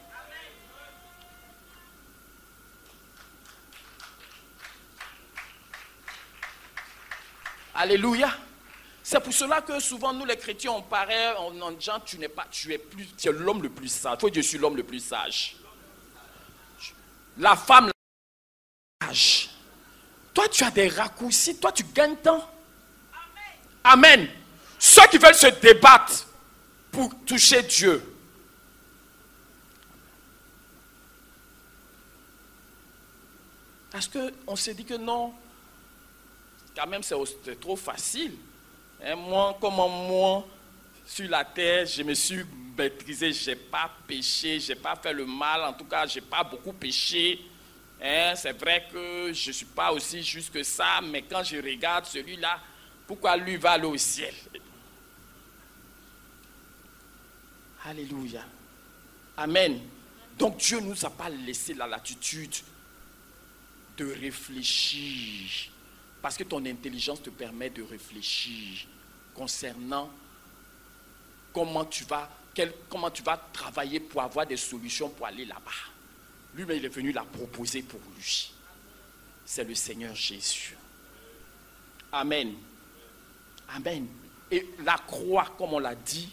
Alléluia. C'est pour cela que souvent nous les chrétiens on paraît, on dit tu es l'homme le plus sage. Toi, je suis l'homme le plus sage. La femme la sage. Toi tu as des raccourcis, toi tu gagnes temps. Amen. Ceux qui veulent se débattre pour toucher Dieu. Parce qu'on s'est dit que non, quand même c'est trop facile. Et moi, comment moi, sur la terre, je me suis maîtrisé, je n'ai pas péché, je n'ai pas fait le mal, en tout cas, je n'ai pas beaucoup péché. C'est vrai que je ne suis pas aussi juste que ça, mais quand je regarde celui-là, pourquoi lui va aller au ciel? Alléluia. Amen. Donc Dieu ne nous a pas laissé la latitude de réfléchir. Parce que ton intelligence te permet de réfléchir concernant comment tu vas travailler pour avoir des solutions pour aller là-bas. Lui-même, il est venu la proposer pour lui. C'est le Seigneur Jésus. Amen. Amen. Et la croix, comme on l'a dit,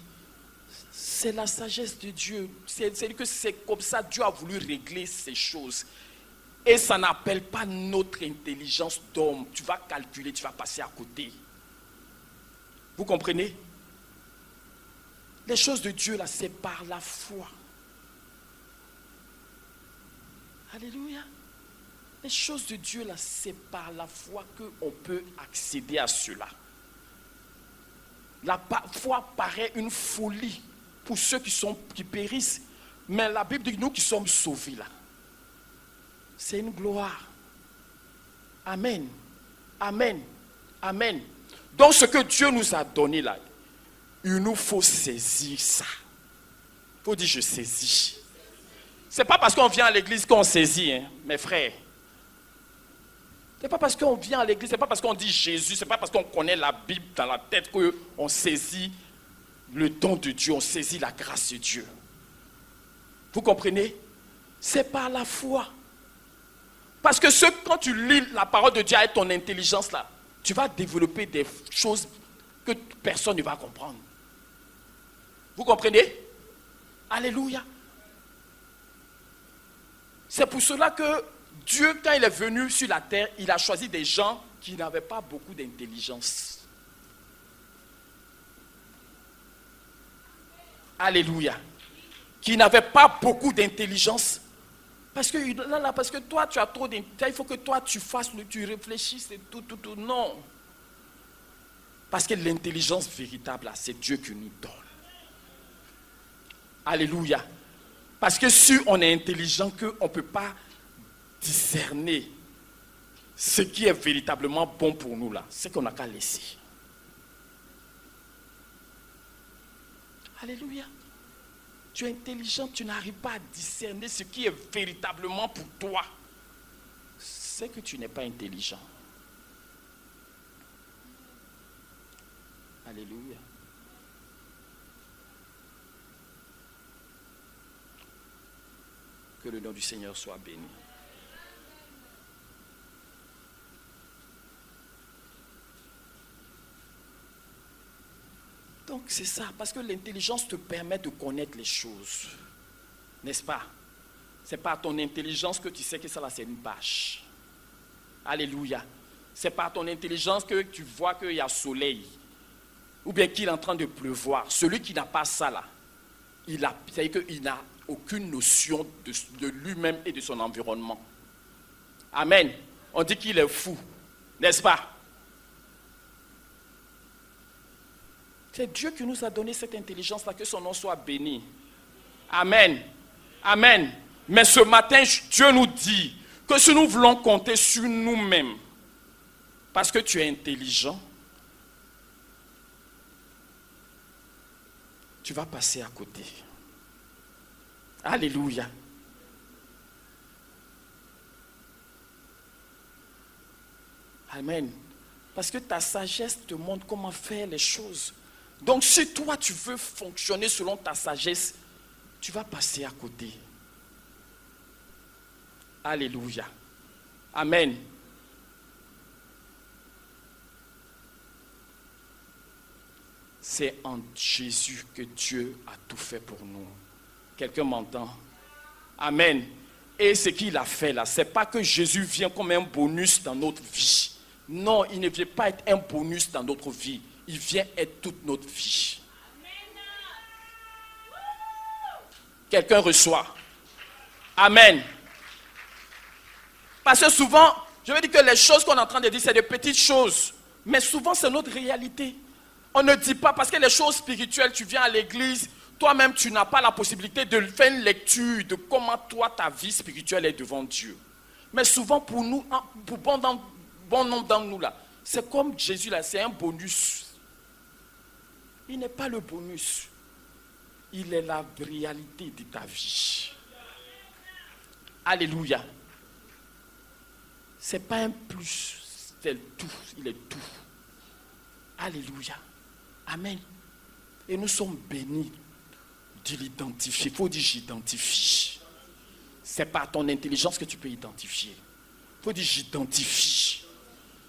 c'est la sagesse de Dieu. C'est que c'est comme ça Dieu a voulu régler ces choses. Et ça n'appelle pas notre intelligence d'homme. Tu vas calculer, tu vas passer à côté. Vous comprenez? Les choses de Dieu, là, c'est par la foi. Alléluia. Les choses de Dieu, là, c'est par la foi qu'on peut accéder à cela. La foi paraît une folie pour ceux qui périssent. Mais la Bible dit que nous qui sommes sauvés là, c'est une gloire. Amen. Amen. Amen. Donc ce que Dieu nous a donné là, il nous faut saisir ça. Il faut dire je saisis. Ce n'est pas parce qu'on vient à l'église qu'on saisit, hein, mes frères. Ce n'est pas parce qu'on vient à l'église, ce n'est pas parce qu'on dit Jésus, ce n'est pas parce qu'on connaît la Bible dans la tête qu'on saisit le don de Dieu, on saisit la grâce de Dieu. Vous comprenez? C'est par la foi. Parce que quand tu lis la parole de Dieu avec ton intelligence là, tu vas développer des choses que personne ne va comprendre. Vous comprenez? Alléluia. C'est pour cela que Dieu, quand il est venu sur la terre, il a choisi des gens qui n'avaient pas beaucoup d'intelligence. Alléluia. Qui n'avaient pas beaucoup d'intelligence. Parce que toi, tu as trop d'intelligence. Il faut que toi, tu réfléchisses et tout. Non. Parce que l'intelligence véritable, c'est Dieu qui nous donne. Alléluia. Parce que si on est intelligent, qu'on ne peut pas discerner ce qui est véritablement bon pour nous là, c'est qu'on n'a qu'à laisser. Alléluia. Tu es intelligent, tu n'arrives pas à discerner ce qui est véritablement pour toi. C'est que tu n'es pas intelligent. Alléluia. Que le nom du Seigneur soit béni. Donc c'est ça, parce que l'intelligence te permet de connaître les choses. N'est-ce pas? C'est par ton intelligence que tu sais que ça là c'est une bâche. Alléluia. C'est par ton intelligence que tu vois qu'il y a soleil. Ou bien qu'il est en train de pleuvoir. Celui qui n'a pas ça là, c'est-à-dire qu'il n'a aucune notion de lui-même et de son environnement. Amen. On dit qu'il est fou. N'est-ce pas? C'est Dieu qui nous a donné cette intelligence-là, que son nom soit béni. Amen. Amen. Mais ce matin, Dieu nous dit que si nous voulons compter sur nous-mêmes, parce que tu es intelligent, tu vas passer à côté. Alléluia. Amen. Parce que ta sagesse te montre comment faire les choses. Donc si toi tu veux fonctionner selon ta sagesse, tu vas passer à côté. Alléluia. Amen. C'est en Jésus que Dieu a tout fait pour nous. Quelqu'un m'entend? Amen. Et ce qu'il a fait là, ce n'est pas que Jésus vient comme un bonus dans notre vie. Non, il ne vient pas être un bonus dans notre vie. Il vient être toute notre vie. Quelqu'un reçoit. Amen. Parce que souvent, je veux dire que les choses qu'on est en train de dire, c'est des petites choses. Mais souvent, c'est notre réalité. On ne dit pas, parce que les choses spirituelles, tu viens à l'église, toi-même, tu n'as pas la possibilité de faire une lecture de comment toi, ta vie spirituelle est devant Dieu. Mais souvent, pour nous, pour bon nombre d'entre nous, là, c'est comme Jésus, là, c'est un bonus. Il n'est pas le bonus. Il est la réalité de ta vie. Alléluia. Ce n'est pas un plus, c'est le tout. Il est tout. Alléluia. Amen. Et nous sommes bénis de l'identifier. Il faut dire j'identifie. C'est par ton intelligence que tu peux identifier. Il faut dire j'identifie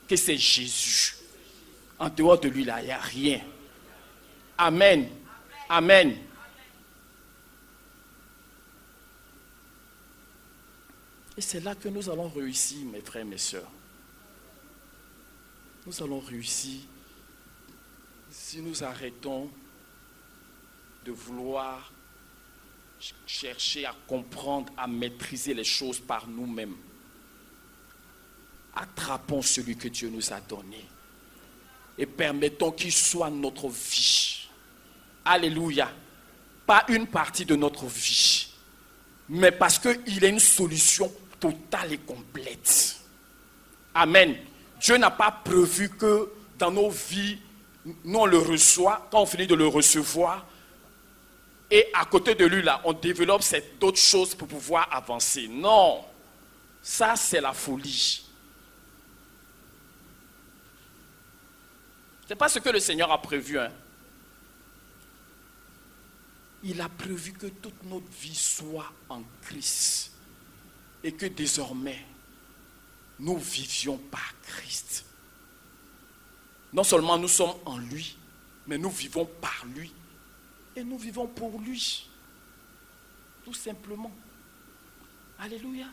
que c'est Jésus. En dehors de lui, là, il n'y a rien. Amen. Amen. Et c'est là que nous allons réussir, mes frères et mes sœurs. Nous allons réussir si nous arrêtons de vouloir chercher à comprendre, à maîtriser les choses par nous-mêmes. attrapons celui que Dieu nous a donné et permettons qu'il soit notre vie. Alléluia. Pas une partie de notre vie, mais parce qu'il est une solution totale et complète. Amen. Dieu n'a pas prévu que dans nos vies, nous on le reçoit, quand on finit de le recevoir, et à côté de lui là, on développe d'autres choses pour pouvoir avancer. Non, ça c'est la folie. Ce n'est pas ce que le Seigneur a prévu. Il a prévu que toute notre vie soit en Christ et que désormais, nous vivions par Christ. Non seulement nous sommes en lui, mais nous vivons par lui et nous vivons pour lui. Tout simplement. Alléluia.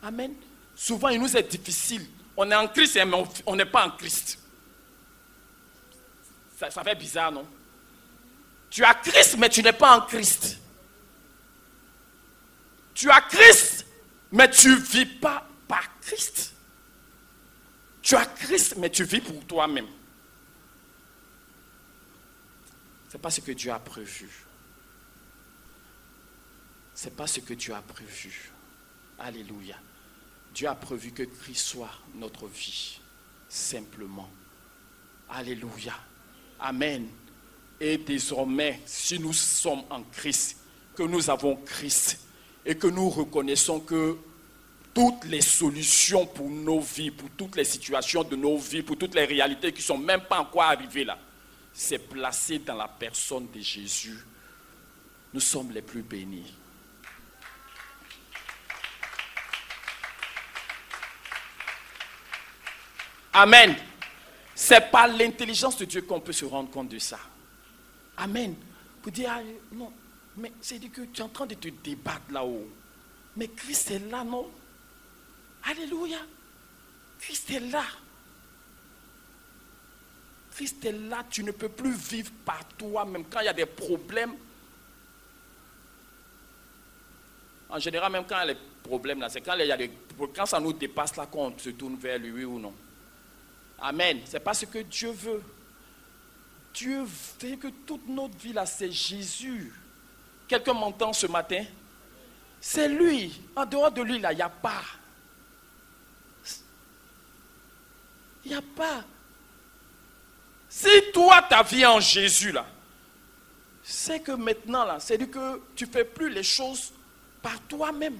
Amen. Souvent, il nous est difficile. On est en Christ, mais on n'est pas en Christ. Ça fait bizarre, non? Tu as Christ, mais tu n'es pas en Christ. Tu as Christ, mais tu ne vis pas par Christ. Tu as Christ, mais tu vis pour toi-même. Ce n'est pas ce que Dieu a prévu. Ce n'est pas ce que Dieu a prévu. Alléluia. Dieu a prévu que Christ soit notre vie. Simplement. Alléluia. Amen. Et désormais, si nous sommes en Christ, que nous avons Christ et que nous reconnaissons que toutes les solutions pour nos vies, pour toutes les situations de nos vies, pour toutes les réalités qui ne sont même pas encore arrivées là, c'est placé dans la personne de Jésus. Nous sommes les plus bénis. Amen. Ce n'est pas l'intelligence de Dieu qu'on peut se rendre compte de ça. Amen. Vous dire, ah, non, mais c'est dit que tu es en train de te débattre là-haut. Mais Christ est là, non? Alléluia. Christ est là. Christ est là. Tu ne peux plus vivre par toi-même. Quand il y a des problèmes, en général, même quand il y a des problèmes, là, c'est quand ça nous dépasse là qu'on se tourne vers lui, oui ou non. Amen. C'est pas ce que Dieu veut. Dieu veut que toute notre vie là, c'est Jésus. Quelqu'un m'entend ce matin? C'est lui. En dehors de lui, là, il n'y a pas. Il n'y a pas. Si toi, ta vie en Jésus, là, c'est que maintenant, là, c'est que tu ne fais plus les choses par toi-même.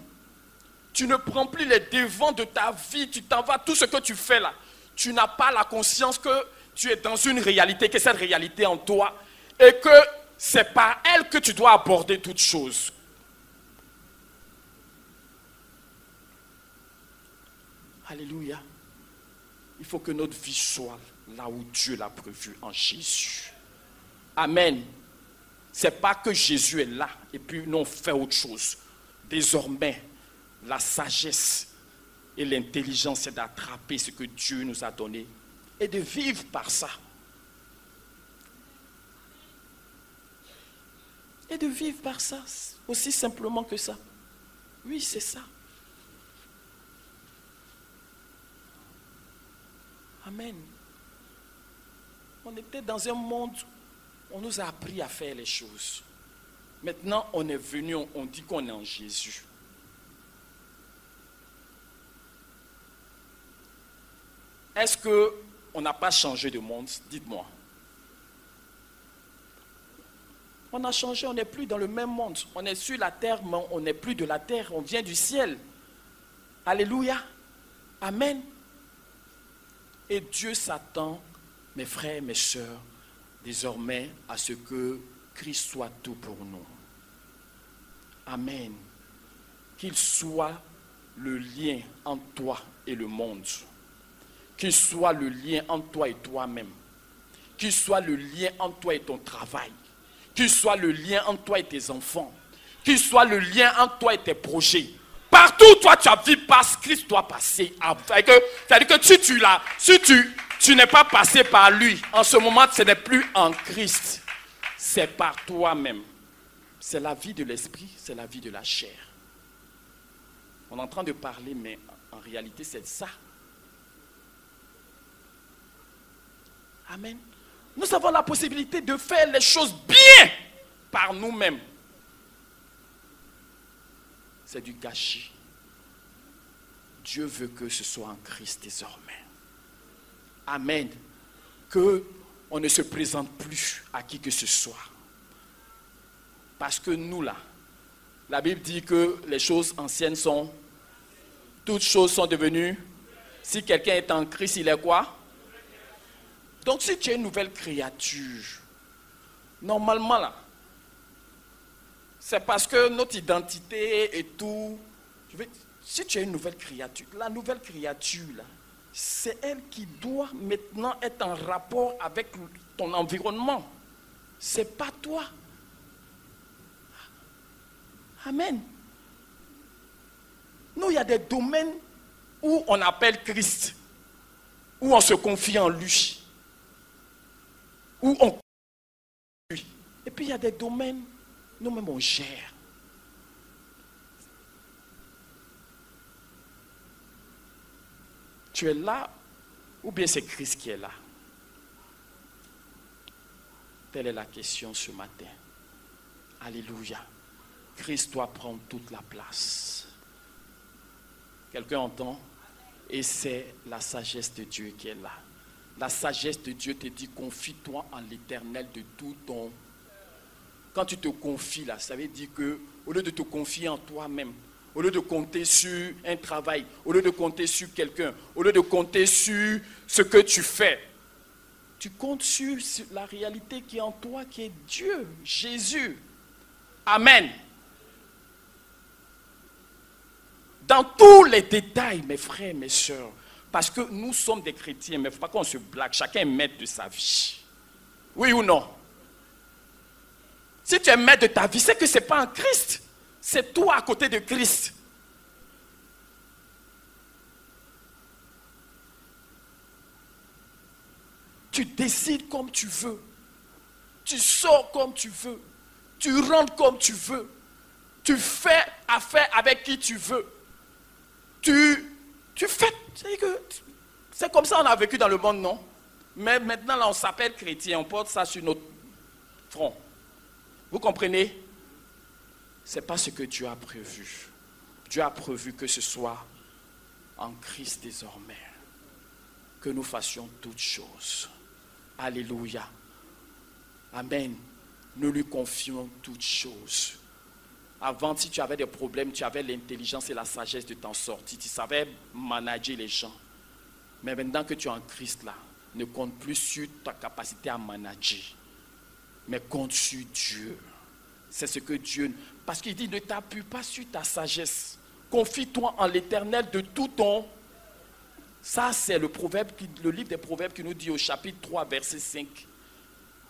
Tu ne prends plus les devants de ta vie. Tu t'en vas, tout ce que tu fais là. Tu n'as pas la conscience que tu es dans une réalité, que cette réalité en toi, et que c'est par elle que tu dois aborder toutes choses. Alléluia. Il faut que notre vie soit là où Dieu l'a prévu en Jésus. Amen. Ce n'est pas que Jésus est là et puis nous on fait autre chose. Désormais, la sagesse et l'intelligence, c'est d'attraper ce que Dieu nous a donné et de vivre par ça. Et de vivre par ça, aussi simplement que ça. Oui, c'est ça. Amen. On était dans un monde, on nous a appris à faire les choses. Maintenant, on est venu, on dit qu'on est en Jésus. Est-ce qu'on n'a pas changé de monde? Dites-moi. On a changé, on n'est plus dans le même monde. On est sur la terre, mais on n'est plus de la terre, on vient du ciel. Alléluia. Amen. Et Dieu s'attend, mes frères et mes sœurs, désormais à ce que Christ soit tout pour nous. Amen. Qu'il soit le lien entre toi et le monde. Qu'il soit le lien entre toi et toi-même. Qu'il soit le lien entre toi et ton travail. Qu'il soit le lien entre toi et tes enfants. Qu'il soit le lien entre toi et tes projets. Partout où toi tu as vu passer, Christ doit passer. C'est-à-dire que si tu n'es pas passé par lui, en ce moment ce n'est plus en Christ. C'est par toi-même. C'est la vie de l'esprit, c'est la vie de la chair. On est en train de parler, mais en réalité c'est ça. Amen. Nous avons la possibilité de faire les choses bien par nous-mêmes. C'est du gâchis. Dieu veut que ce soit en Christ désormais. Amen. Que on ne se présente plus à qui que ce soit. Parce que nous là, la Bible dit que les choses anciennes sont, toutes choses sont devenues. Si quelqu'un est en Christ, il est quoi? Donc si tu es une nouvelle créature, normalement là, c'est parce que notre identité et tout, si tu es une nouvelle créature, la nouvelle créature là, c'est elle qui doit maintenant être en rapport avec ton environnement. C'est pas toi. Amen. Nous, il y a des domaines où on appelle Christ, où on se confie en lui, où on lui. Et puis il y a des domaines, nous-mêmes on gère. Tu es là, ou bien c'est Christ qui est là? Telle est la question ce matin. Alléluia. Christ doit prendre toute la place. Quelqu'un entend? Et c'est la sagesse de Dieu qui est là. La sagesse de Dieu te dit, confie-toi en l'Éternel de tout ton... Quand tu te confies là, ça veut dire que, au lieu de te confier en toi-même, au lieu de compter sur un travail, au lieu de compter sur quelqu'un, au lieu de compter sur ce que tu fais, tu comptes sur la réalité qui est en toi, qui est Dieu, Jésus. Amen. Dans tous les détails, mes frères, mes sœurs, parce que nous sommes des chrétiens, mais il ne faut pas qu'on se blague, chacun est maître de sa vie. Oui ou non? Si tu es maître de ta vie, c'est que ce n'est pas en Christ. C'est toi à côté de Christ. Tu décides comme tu veux. Tu sors comme tu veux. Tu rentres comme tu veux. Tu fais affaire avec qui tu veux. Tu fais. C'est comme ça qu'on a vécu dans le monde, non? Mais maintenant, là, on s'appelle chrétien. On porte ça sur notre front. Vous comprenez? Ce n'est pas ce que Dieu a prévu. Dieu a prévu que ce soit en Christ désormais. Que nous fassions toutes choses. Alléluia. Amen. Nous lui confions toutes choses. Avant, si tu avais des problèmes, tu avais l'intelligence et la sagesse de t'en sortir. Tu savais manager les gens. Mais maintenant que tu es en Christ là, ne compte plus sur ta capacité à manager. Mais compte sur Dieu. C'est ce que Dieu... Parce qu'il dit, ne t'appuie pas sur ta sagesse. Confie-toi en l'Éternel de tout ton... Ça, c'est le livre des Proverbes qui nous dit au chapitre 3, verset 5.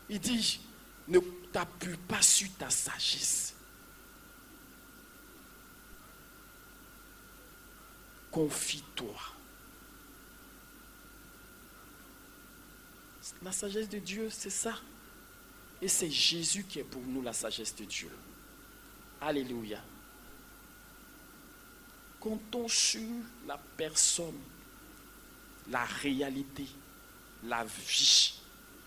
Il dit, ne t'appuie pas sur ta sagesse. Confie-toi. La sagesse de Dieu, c'est ça. Et c'est Jésus qui est pour nous la sagesse de Dieu. Alléluia. Comptons sur la personne, la réalité, la vie,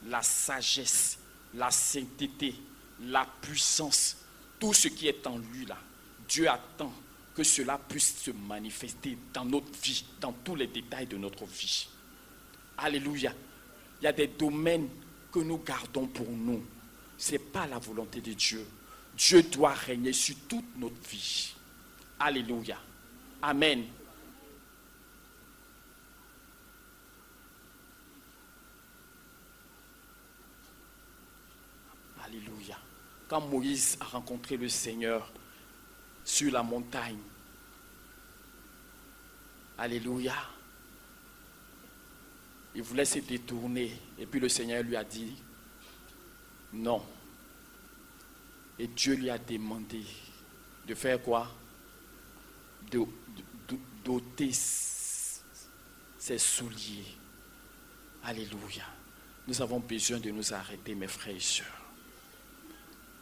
la sagesse, la sainteté, la puissance, tout ce qui est en lui là. Dieu attend que cela puisse se manifester dans notre vie, dans tous les détails de notre vie. Alléluia. Il y a des domaines que nous gardons pour nous. Ce n'est pas la volonté de Dieu. Dieu doit régner sur toute notre vie. Alléluia. Amen. Alléluia. Quand Moïse a rencontré le Seigneur sur la montagne, alléluia, il voulait se détourner. Et puis le Seigneur lui a dit, non. Et Dieu lui a demandé de faire quoi? D'ôter ses souliers. Alléluia. Nous avons besoin de nous arrêter, mes frères et sœurs.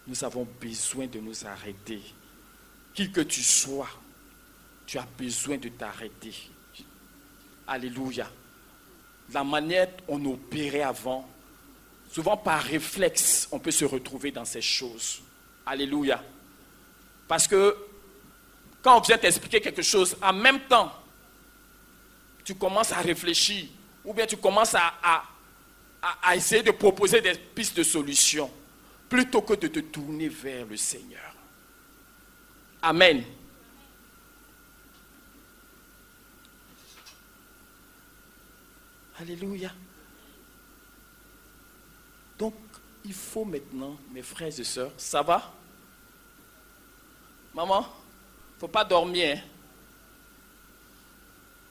Nous avons besoin de nous arrêter. Qui que tu sois, tu as besoin de t'arrêter. Alléluia. La manière dont on opérait avant Souvent par réflexe, on peut se retrouver dans ces choses. Alléluia. Parce que quand on vient t'expliquer quelque chose, en même temps, tu commences à réfléchir ou bien tu commences à essayer de proposer des pistes de solutions plutôt que de te tourner vers le Seigneur. Amen. Alléluia. Donc, il faut maintenant, mes frères et sœurs, ça va? Maman, il ne faut pas dormir. Hein?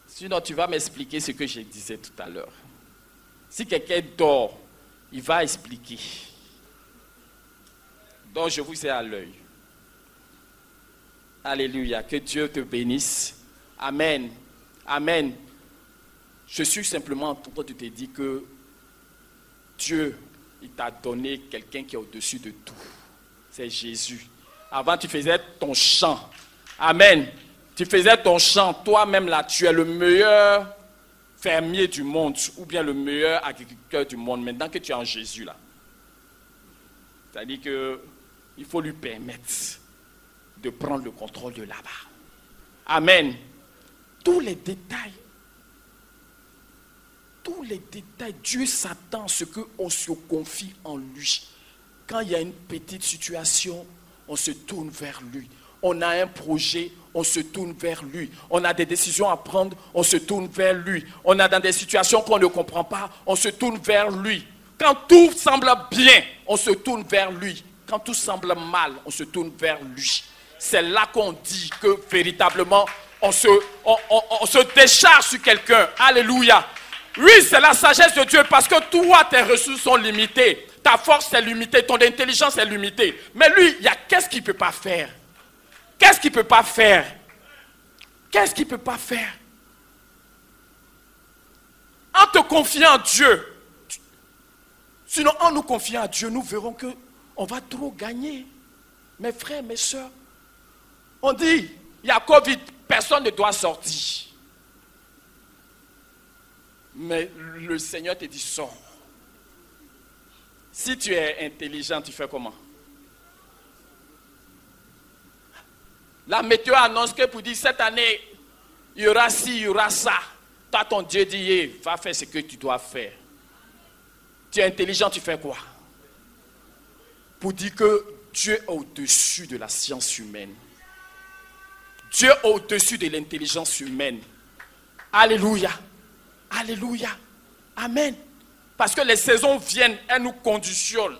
Sinon, tu vas m'expliquer ce que je disais tout à l'heure. Si quelqu'un dort, il va expliquer. Donc, je vous ai à l'œil. Alléluia. Que Dieu te bénisse. Amen. Amen. Je suis simplement en train de te dire que Dieu, il t'a donné quelqu'un qui est au-dessus de tout. C'est Jésus. Avant, tu faisais ton chant. Amen. Tu faisais ton chant. Toi-même, là, tu es le meilleur fermier du monde ou bien le meilleur agriculteur du monde. Maintenant que tu es en Jésus, là. C'est-à-dire qu'il faut lui permettre de prendre le contrôle de là-bas. Amen. Tous les détails, Dieu s'attend à ce qu'on se confie en lui. Quand il y a une petite situation, on se tourne vers lui. On a un projet, on se tourne vers lui. On a des décisions à prendre, on se tourne vers lui. On a dans des situations qu'on ne comprend pas, on se tourne vers lui. Quand tout semble bien, on se tourne vers lui. Quand tout semble mal, on se tourne vers lui. C'est là qu'on dit que véritablement, on se décharge sur quelqu'un. Alléluia. Oui, c'est la sagesse de Dieu parce que toi, tes ressources sont limitées. Ta force est limitée, ton intelligence est limitée. Mais lui, qu'est-ce qu'il ne peut pas faire? Qu'est-ce qu'il ne peut pas faire? Qu'est-ce qu'il ne peut pas faire? En te confiant en Dieu, sinon en nous confiant à Dieu, nous verrons qu'on va trop gagner. Mes frères, mes soeurs, on dit, il y a Covid, personne ne doit sortir. Mais le Seigneur te dit, sors. Si tu es intelligent, tu fais comment? La météo annonce que pour dire cette année, il y aura ci, il y aura ça. Toi, ton Dieu dit, hey, va faire ce que tu dois faire. Tu es intelligent, tu fais quoi? Pour dire que Dieu est au-dessus de la science humaine. Dieu est au-dessus de l'intelligence humaine. Alléluia. Alléluia. Amen. Parce que les saisons viennent, elles nous conditionnent.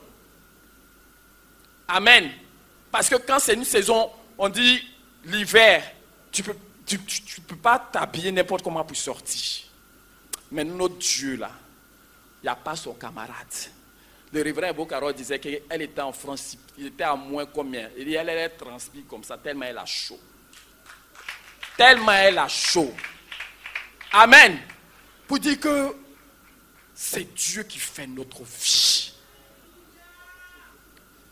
Amen. Parce que quand c'est une saison, on dit l'hiver, tu peux pas t'habiller n'importe comment pour sortir. Mais notre Dieu là, il n'y a pas son camarade. Le révérend Bokaro disait qu'elle était en France, il était à moins combien? Et elle transpire comme ça, tellement elle a chaud. Tellement elle a chaud. Amen. Pour dire que c'est Dieu qui fait notre vie.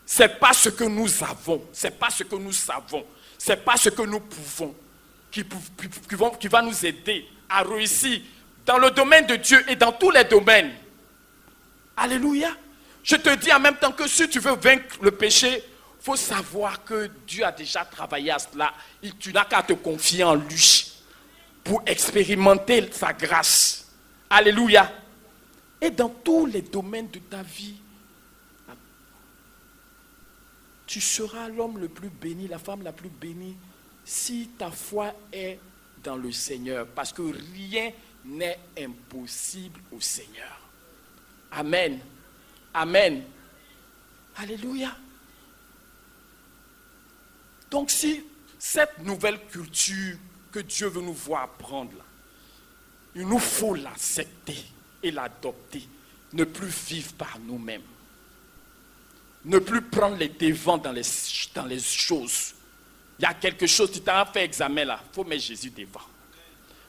Ce n'est pas ce que nous avons, ce n'est pas ce que nous savons, ce n'est pas ce que nous pouvons qui va nous aider à réussir dans le domaine de Dieu et dans tous les domaines. Alléluia. Je te dis en même temps que si tu veux vaincre le péché, il faut savoir que Dieu a déjà travaillé à cela. Tu n'as qu'à te confier en lui pour expérimenter sa grâce. Alléluia. Et dans tous les domaines de ta vie, tu seras l'homme le plus béni, la femme la plus bénie, si ta foi est dans le Seigneur. Parce que rien n'est impossible au Seigneur. Amen. Amen. Alléluia. Donc si cette nouvelle culture que Dieu veut nous voir apprendre là, il nous faut l'accepter et l'adopter. Ne plus vivre par nous-mêmes. Ne plus prendre les devants dans les choses. Il y a quelque chose, tu t'en fait examen là, il faut mettre Jésus devant.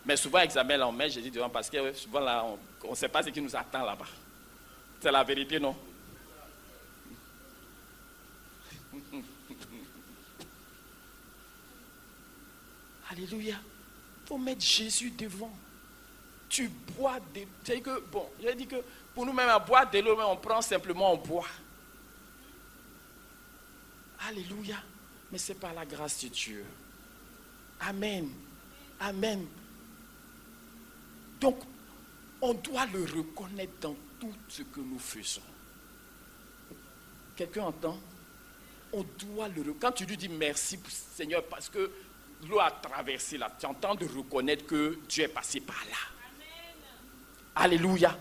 Mais souvent, examen là, on met Jésus devant parce que souvent là, on ne sait pas ce qui nous attend là-bas. C'est la vérité, non? Alléluia. Il faut mettre Jésus devant. tu bois de... C'est que, bon, j'ai dit que pour nous-mêmes, à boire de l'eau, on prend simplement, on boit. Alléluia. Mais c'est par la grâce de Dieu. Amen. Amen. Donc, on doit le reconnaître dans tout ce que nous faisons. Quelqu'un entend? On doit le reconnaître. Quand tu lui dis merci, Seigneur, parce que l'eau a traversé là, tu entends de reconnaître que Dieu est passé par là. Amen. Alléluia.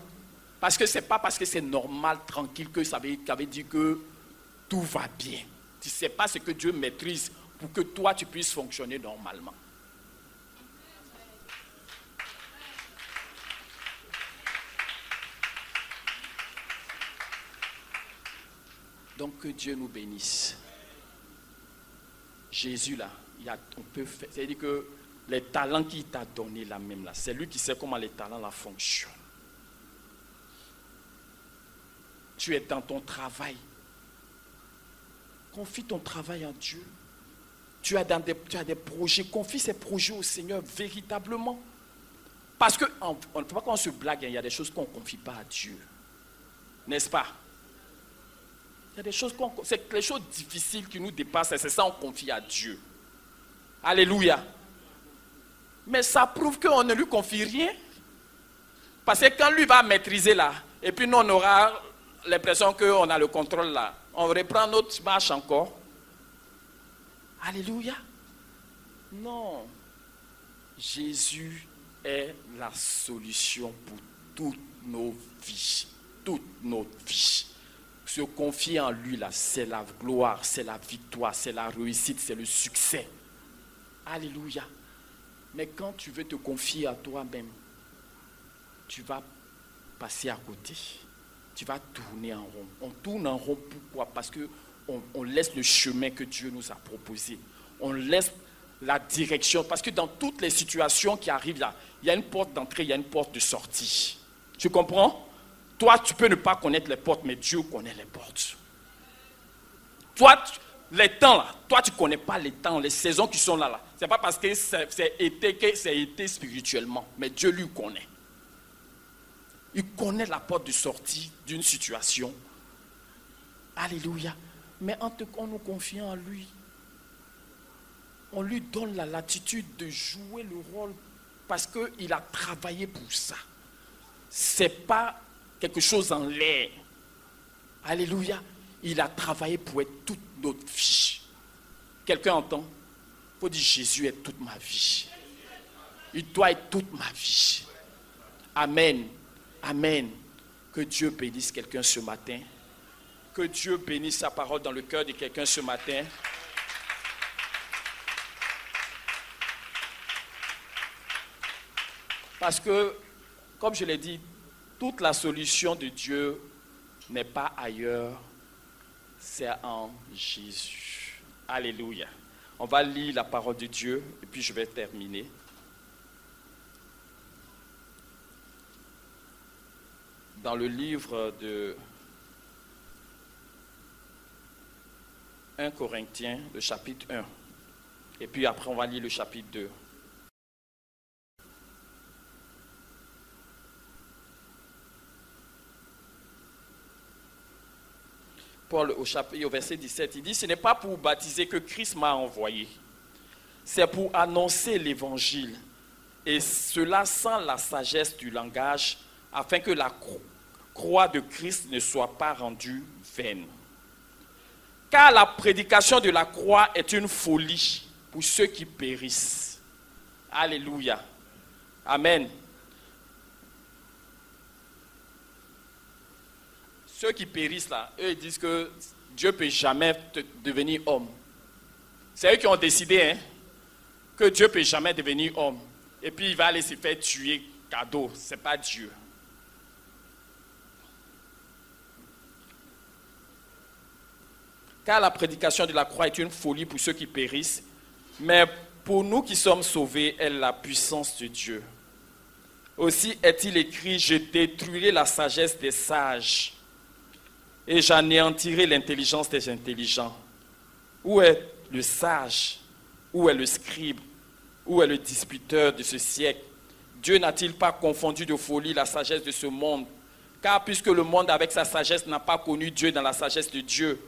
Parce que ce n'est pas parce que c'est normal, tranquille, que ça veut dire que tout va bien. Tu ne sais pas ce que Dieu maîtrise pour que toi, tu puisses fonctionner normalement. Donc que Dieu nous bénisse. Jésus là, on peut faire, c'est-à-dire que les talents qu'il t'a donné là même là, c'est lui qui sait comment les talents là fonctionnent. Tu es dans ton travail. Confie ton travail à Dieu. Tu as des projets, confie ces projets au Seigneur véritablement. Parce que on ne peut pas qu'on se blague, il y a des choses qu'on ne confie pas à Dieu. N'est-ce pas? Il y a des choses c'est les choses difficiles qui nous dépassent, et c'est ça qu'on confie à Dieu. Alléluia. Mais ça prouve qu'on ne lui confie rien. Parce que quand lui va maîtriser là, et puis nous on aura l'impression qu'on a le contrôle là, on reprend notre marche encore. Alléluia. Non. Jésus est la solution pour toutes nos vies. Toutes nos vies. Se confier en lui, là, c'est la gloire, c'est la victoire, c'est la réussite, c'est le succès. Alléluia. Mais quand tu veux te confier à toi-même, tu vas passer à côté. Tu vas tourner en rond. On tourne en rond, pourquoi? Parce qu'on laisse le chemin que Dieu nous a proposé. On laisse la direction. Parce que dans toutes les situations qui arrivent là, il y a une porte d'entrée, il y a une porte de sortie. Tu comprends? Toi, tu peux ne pas connaître les portes, mais Dieu connaît les portes. Toi, les temps là, toi, tu ne connais pas les temps, les saisons qui sont là. Ce n'est pas parce que c'est été spirituellement, mais Dieu lui connaît. Il connaît la porte de sortie d'une situation. Alléluia. Mais en nous confiant en lui, on lui donne la latitude de jouer le rôle parce qu'il a travaillé pour ça. Ce n'est pas quelque chose en l'air. Alléluia. Il a travaillé pour être toute notre vie. Quelqu'un entend? Il faut dire Jésus est toute ma vie. Il doit être toute ma vie. Amen. Amen. Que Dieu bénisse quelqu'un ce matin. Que Dieu bénisse sa parole dans le cœur de quelqu'un ce matin. Parce que, comme je l'ai dit, toute la solution de Dieu n'est pas ailleurs, c'est en Jésus. Alléluia. On va lire la parole de Dieu et puis je vais terminer. Dans le livre de 1 Corinthiens, le chapitre 1. Et puis après, on va lire le chapitre 2. Paul, au verset 17, il dit « Ce n'est pas pour baptiser que Christ m'a envoyé. C'est pour annoncer l'évangile. Et cela sans la sagesse du langage, afin que la croix de Christ ne soit pas rendue vaine. Car la prédication de la croix est une folie pour ceux qui périssent. » Alléluia. Amen. Ceux qui périssent là, eux ils disent que Dieu ne peut jamais devenir homme. C'est eux qui ont décidé que Dieu ne peut jamais devenir homme. Et puis il va aller se faire tuer cadeau. Ce n'est pas Dieu. Car la prédication de la croix est une folie pour ceux qui périssent, mais pour nous qui sommes sauvés, elle est la puissance de Dieu. Aussi est-il écrit, je détruirai la sagesse des sages et j'anéantirai l'intelligence des intelligents. Où est le sage? Où est le scribe? Où est le disputeur de ce siècle? Dieu n'a-t-il pas confondu de folie la sagesse de ce monde? Car puisque le monde avec sa sagesse n'a pas connu Dieu dans la sagesse de Dieu,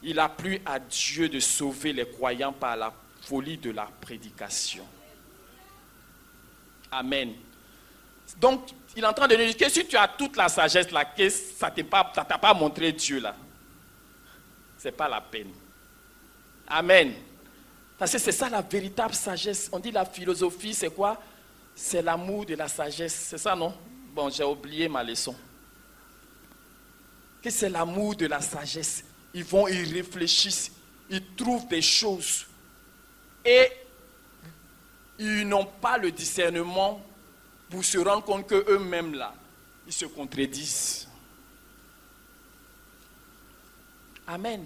il a plu à Dieu de sauver les croyants par la folie de la prédication. Amen. Donc, il est en train de nous dire que si tu as toute la sagesse là, que ça ne t'a pas montré Dieu là, ce n'est pas la peine. Amen. Parce que c'est ça la véritable sagesse. On dit la philosophie, c'est quoi? C'est l'amour de la sagesse. C'est ça, non? Bon, j'ai oublié ma leçon. Que c'est l'amour de la sagesse. Ils vont, ils réfléchissent, ils trouvent des choses. Et ils n'ont pas le discernement pour se rendre compte qu'eux-mêmes là, ils se contredisent. Amen.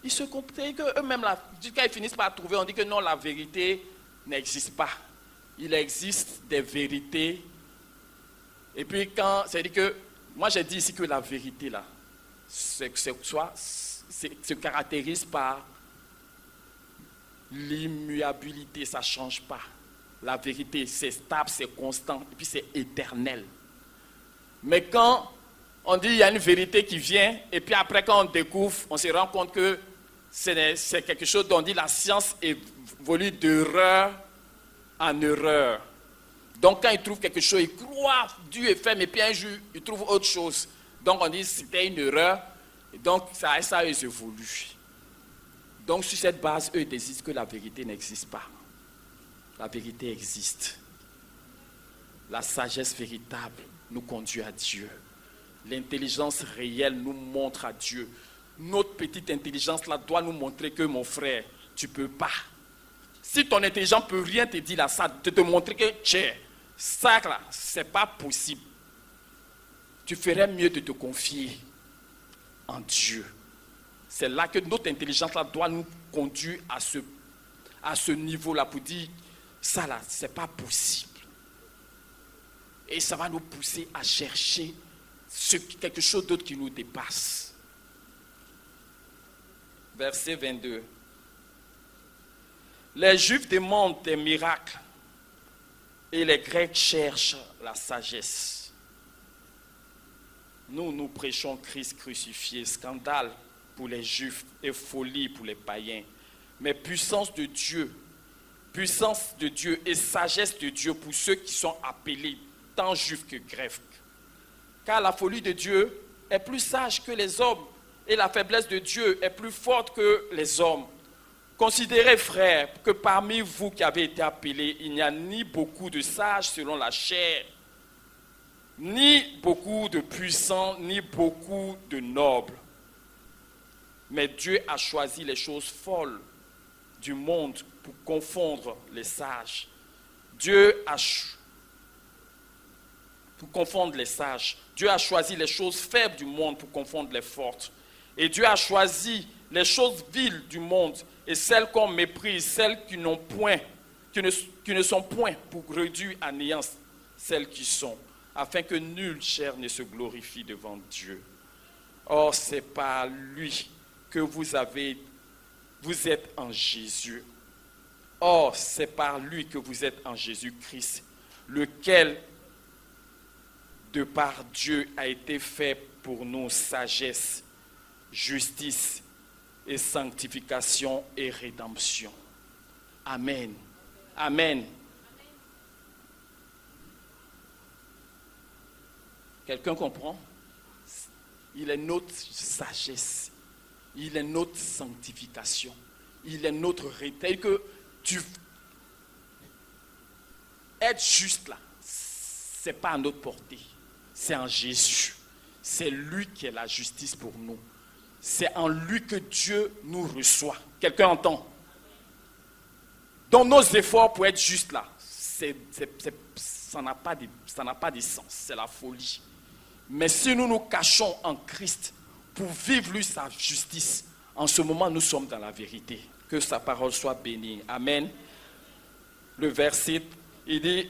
Ils se contredisent qu'eux-mêmes là, quand ils finissent par trouver, on dit que non, la vérité n'existe pas. Il existe des vérités. Et puis quand, c'est-à-dire que, moi j'ai dit ici que la vérité là, se caractérise par l'immuabilité, ça ne change pas. La vérité, c'est stable, c'est constant, et puis c'est éternel. Mais quand on dit qu'il y a une vérité qui vient, et puis après quand on découvre, on se rend compte que c'est quelque chose dont on dit la science évolue d'erreur en erreur. Donc quand ils trouvent quelque chose, ils croient, Dieu est ferme, et puis un jour, ils trouvent autre chose. Donc on dit que c'était une erreur, et donc ça ils évoluent. Donc sur cette base, eux, ils disent que la vérité n'existe pas. La vérité existe. La sagesse véritable nous conduit à Dieu. L'intelligence réelle nous montre à Dieu. Notre petite intelligence là doit nous montrer que mon frère, tu ne peux pas. Si ton intelligence ne peut rien te dire là, ça te montrer que ça là, ce n'est pas possible. Tu ferais mieux de te confier en Dieu. C'est là que notre intelligence là doit nous conduire à ce niveau-là pour dire, ça là, ce n'est pas possible. Et ça va nous pousser à chercher quelque chose d'autre qui nous dépasse. Verset 22. Les Juifs demandent des miracles et les Grecs cherchent la sagesse. Nous prêchons Christ crucifié, scandale pour les Juifs et folie pour les païens. Mais puissance de Dieu et sagesse de Dieu pour ceux qui sont appelés, tant Juifs que Grecs. Car la folie de Dieu est plus sage que les hommes et la faiblesse de Dieu est plus forte que les hommes. Considérez, frères, que parmi vous qui avez été appelés, il n'y a ni beaucoup de sages selon la chair, ni beaucoup de puissants, ni beaucoup de nobles. Mais Dieu a choisi les choses folles du monde pour confondre les sages. Dieu a choisi les choses faibles du monde pour confondre les fortes. Et Dieu a choisi les choses viles du monde et celles qu'on méprise, celles qui ne sont point pour réduire à néant celles qui sont, afin que nulle chair ne se glorifie devant Dieu. Or, c'est par lui que vous êtes en Jésus. Or, c'est par lui que vous êtes en Jésus-Christ, lequel, de par Dieu, a été fait pour nous sagesse, justice et sanctification et rédemption. Amen. Amen. Quelqu'un comprend? Il est notre sagesse. Il est notre sanctification. Il est notre rédemption. Que être juste là, ce n'est pas à notre portée. C'est en Jésus. C'est lui qui est la justice pour nous. C'est en lui que Dieu nous reçoit. Quelqu'un entend? Donc nos efforts pour être juste là, ça n'a pas de sens. C'est la folie. Mais si nous nous cachons en Christ pour vivre lui sa justice, en ce moment nous sommes dans la vérité. Que sa parole soit bénie. Amen. Le verset, il dit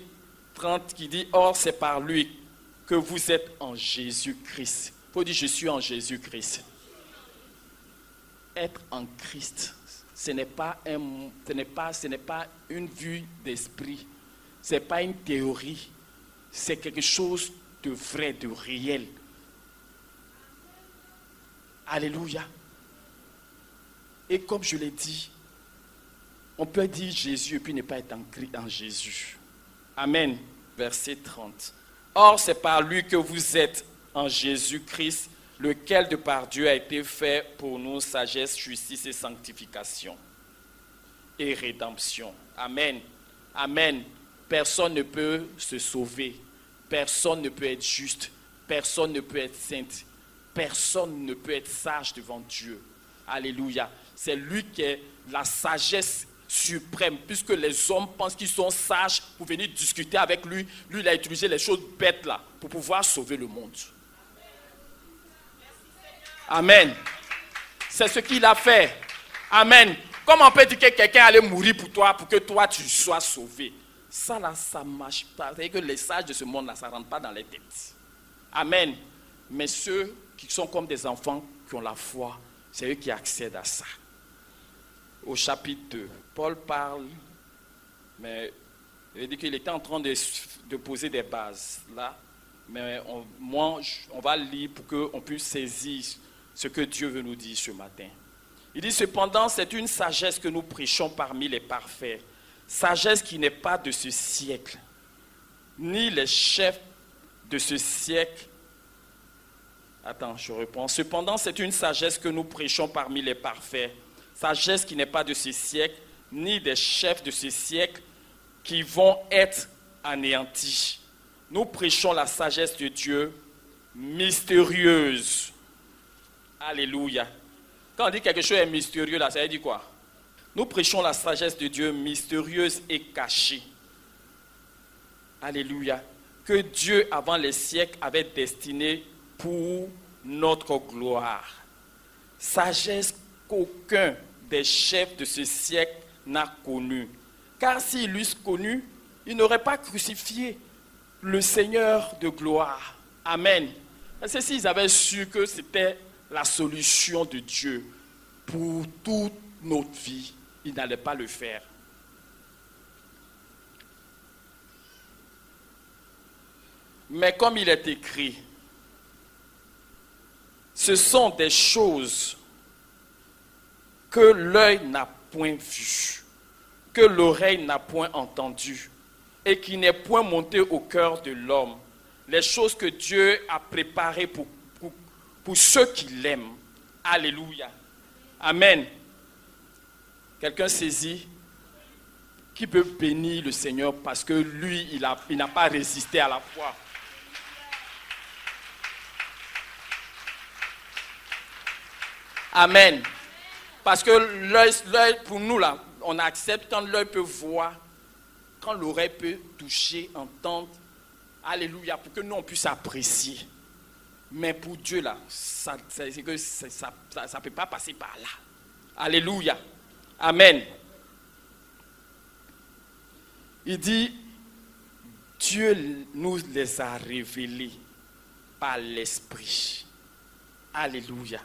30, qui dit, or c'est par lui que vous êtes en Jésus-Christ. Il faut dire, je suis en Jésus-Christ. Être en Christ, ce n'est pas une vue d'esprit Ce n'est pas une théorie, c'est quelque chose de vrai, de réel. Alléluia. Et comme je l'ai dit, on peut dire Jésus et puis ne pas être en Jésus. Amen. Verset 30. Or, c'est par lui que vous êtes en Jésus-Christ, lequel de par Dieu a été fait pour nous sagesse, justice et sanctification et rédemption. Amen. Amen. Personne ne peut se sauver. Personne ne peut être juste. Personne ne peut être sainte. Personne ne peut être sage devant Dieu. Alléluia. C'est lui qui est la sagesse suprême, puisque les hommes pensent qu'ils sont sages pour venir discuter avec lui. Lui, il a utilisé les choses bêtes là pour pouvoir sauver le monde. Amen. C'est ce qu'il a fait. Amen. Comment on peut dire que quelqu'un allait mourir pour toi, pour que toi tu sois sauvé? Ça là, ça ne marche pas. C'est-à-dire que les sages de ce monde là, ça ne rentre pas dans les têtes. Amen. Mais ceux qui sont comme des enfants qui ont la foi, c'est eux qui accèdent à ça. Au chapitre 2, Paul parle, mais il dit qu'il était en train de poser des bases là, mais on va lire pour qu'on puisse saisir ce que Dieu veut nous dire ce matin. Il dit cependant, c'est une sagesse que nous prêchons parmi les parfaits, sagesse qui n'est pas de ce siècle, ni les chefs de ce siècle. Attends, je reprends. Cependant, c'est une sagesse que nous prêchons parmi les parfaits, sagesse qui n'est pas de ce siècle, ni des chefs de ce siècle qui vont être anéantis. Nous prêchons la sagesse de Dieu mystérieuse. Alléluia. Quand on dit quelque chose est mystérieux, là, ça veut dire quoi? Nous prêchons la sagesse de Dieu mystérieuse et cachée. Alléluia. Que Dieu, avant les siècles, avait destiné pour notre gloire. Sagesse qu'aucun des chefs de ce siècle n'a connue. Car s'ils l'eussent connu, ils n'auraient pas crucifié le Seigneur de gloire. Amen. Parce que s'ils avaient su que c'était la solution de Dieu pour toute notre vie, ils n'allaient pas le faire. Mais comme il est écrit, ce sont des choses que l'œil n'a point vues, que l'oreille n'a point entendues, et qui n'est point monté au cœur de l'homme. Les choses que Dieu a préparées pour ceux qui l'aiment. Alléluia. Amen. Quelqu'un saisit qui peut bénir le Seigneur parce que lui, il n'a pas résisté à la foi. Amen. Parce que l'œil, pour nous, là, on accepte quand l'œil peut voir, quand l'oreille peut toucher, entendre. Alléluia, pour que nous, on puisse apprécier. Mais pour Dieu, là, ça ne peut pas passer par là. Alléluia. Amen. Il dit, Dieu nous les a révélés par l'Esprit. Alléluia.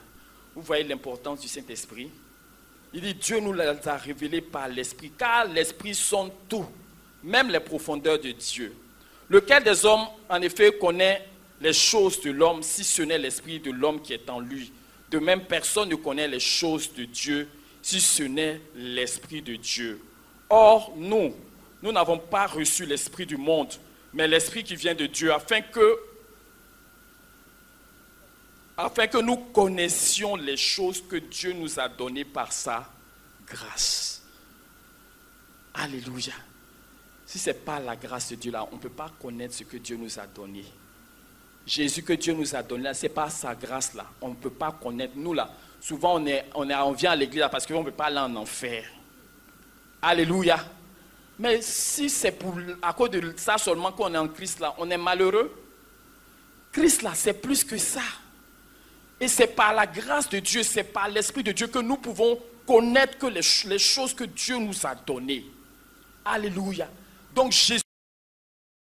Vous voyez l'importance du Saint-Esprit? Il dit, Dieu nous les a révélés par l'Esprit, car l'Esprit sonde tout, même les profondeurs de Dieu. Lequel des hommes, en effet, connaît les choses de l'homme, si ce n'est l'Esprit de l'homme qui est en lui? De même, personne ne connaît les choses de Dieu, si ce n'est l'Esprit de Dieu. Or, nous n'avons pas reçu l'Esprit du monde, mais l'Esprit qui vient de Dieu, afin que nous connaissions les choses que Dieu nous a données par sa grâce. Alléluia. Si ce n'est pas la grâce de Dieu là, on ne peut pas connaître ce que Dieu nous a donné. Jésus que Dieu nous a donné là, ce n'est pas sa grâce là. On ne peut pas connaître. Nous là, souvent on vient à l'église là parce qu'on ne peut pas aller en enfer. Alléluia. Mais si c'est à cause de ça seulement qu'on est en Christ là, on est malheureux. Christ là, c'est plus que ça. Et c'est par la grâce de Dieu, c'est par l'Esprit de Dieu que nous pouvons connaître que les choses que Dieu nous a données. Alléluia. Donc Jésus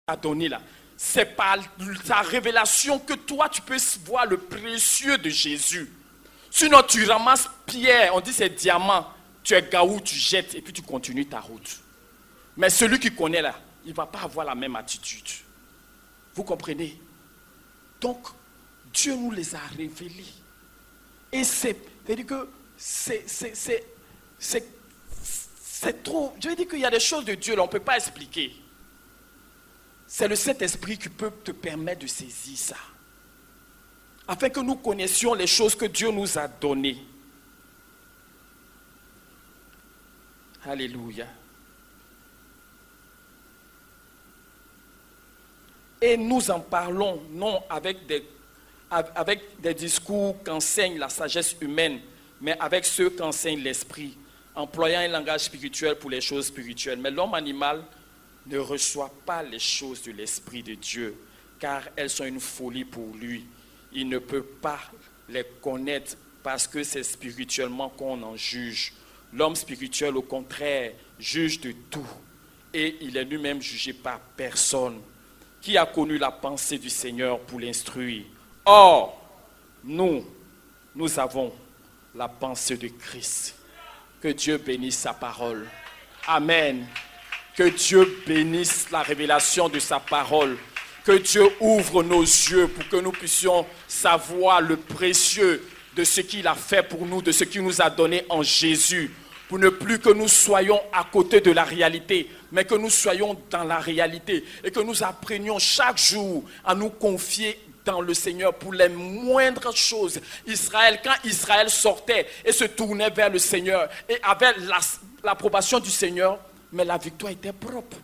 a donné là. C'est par sa révélation que toi tu peux voir le précieux de Jésus. Sinon tu ramasses pierre, on dit c'est diamant, tu es gaou, tu jettes et puis tu continues ta route. Mais celui qui connaît là, il ne va pas avoir la même attitude. Vous comprenez? Donc, Dieu nous les a révélés. Et c'est-à-dire que c'est trop... Je veux dire qu'il y a des choses de Dieu, là, on ne peut pas expliquer. C'est le Saint-Esprit qui peut te permettre de saisir ça. Afin que nous connaissions les choses que Dieu nous a données. Alléluia. Et nous en parlons, non avec des discours qu'enseigne la sagesse humaine, mais avec ceux qu'enseigne l'esprit, employant un langage spirituel pour les choses spirituelles. Mais l'homme animal ne reçoit pas les choses de l'Esprit de Dieu, car elles sont une folie pour lui. Il ne peut pas les connaître parce que c'est spirituellement qu'on en juge. L'homme spirituel, au contraire, juge de tout, et il est lui-même jugé par personne. Qui a connu la pensée du Seigneur pour l'instruire? Or, nous avons la pensée de Christ. Que Dieu bénisse sa parole. Amen. Que Dieu bénisse la révélation de sa parole. Que Dieu ouvre nos yeux pour que nous puissions savoir le précieux de ce qu'il a fait pour nous, de ce qu'il nous a donné en Jésus. Pour ne plus que nous soyons à côté de la réalité, mais que nous soyons dans la réalité et que nous apprenions chaque jour à nous confier dans le Seigneur pour les moindres choses. Quand Israël sortait et se tournait vers le Seigneur et avait l'approbation du Seigneur, mais la victoire était propre.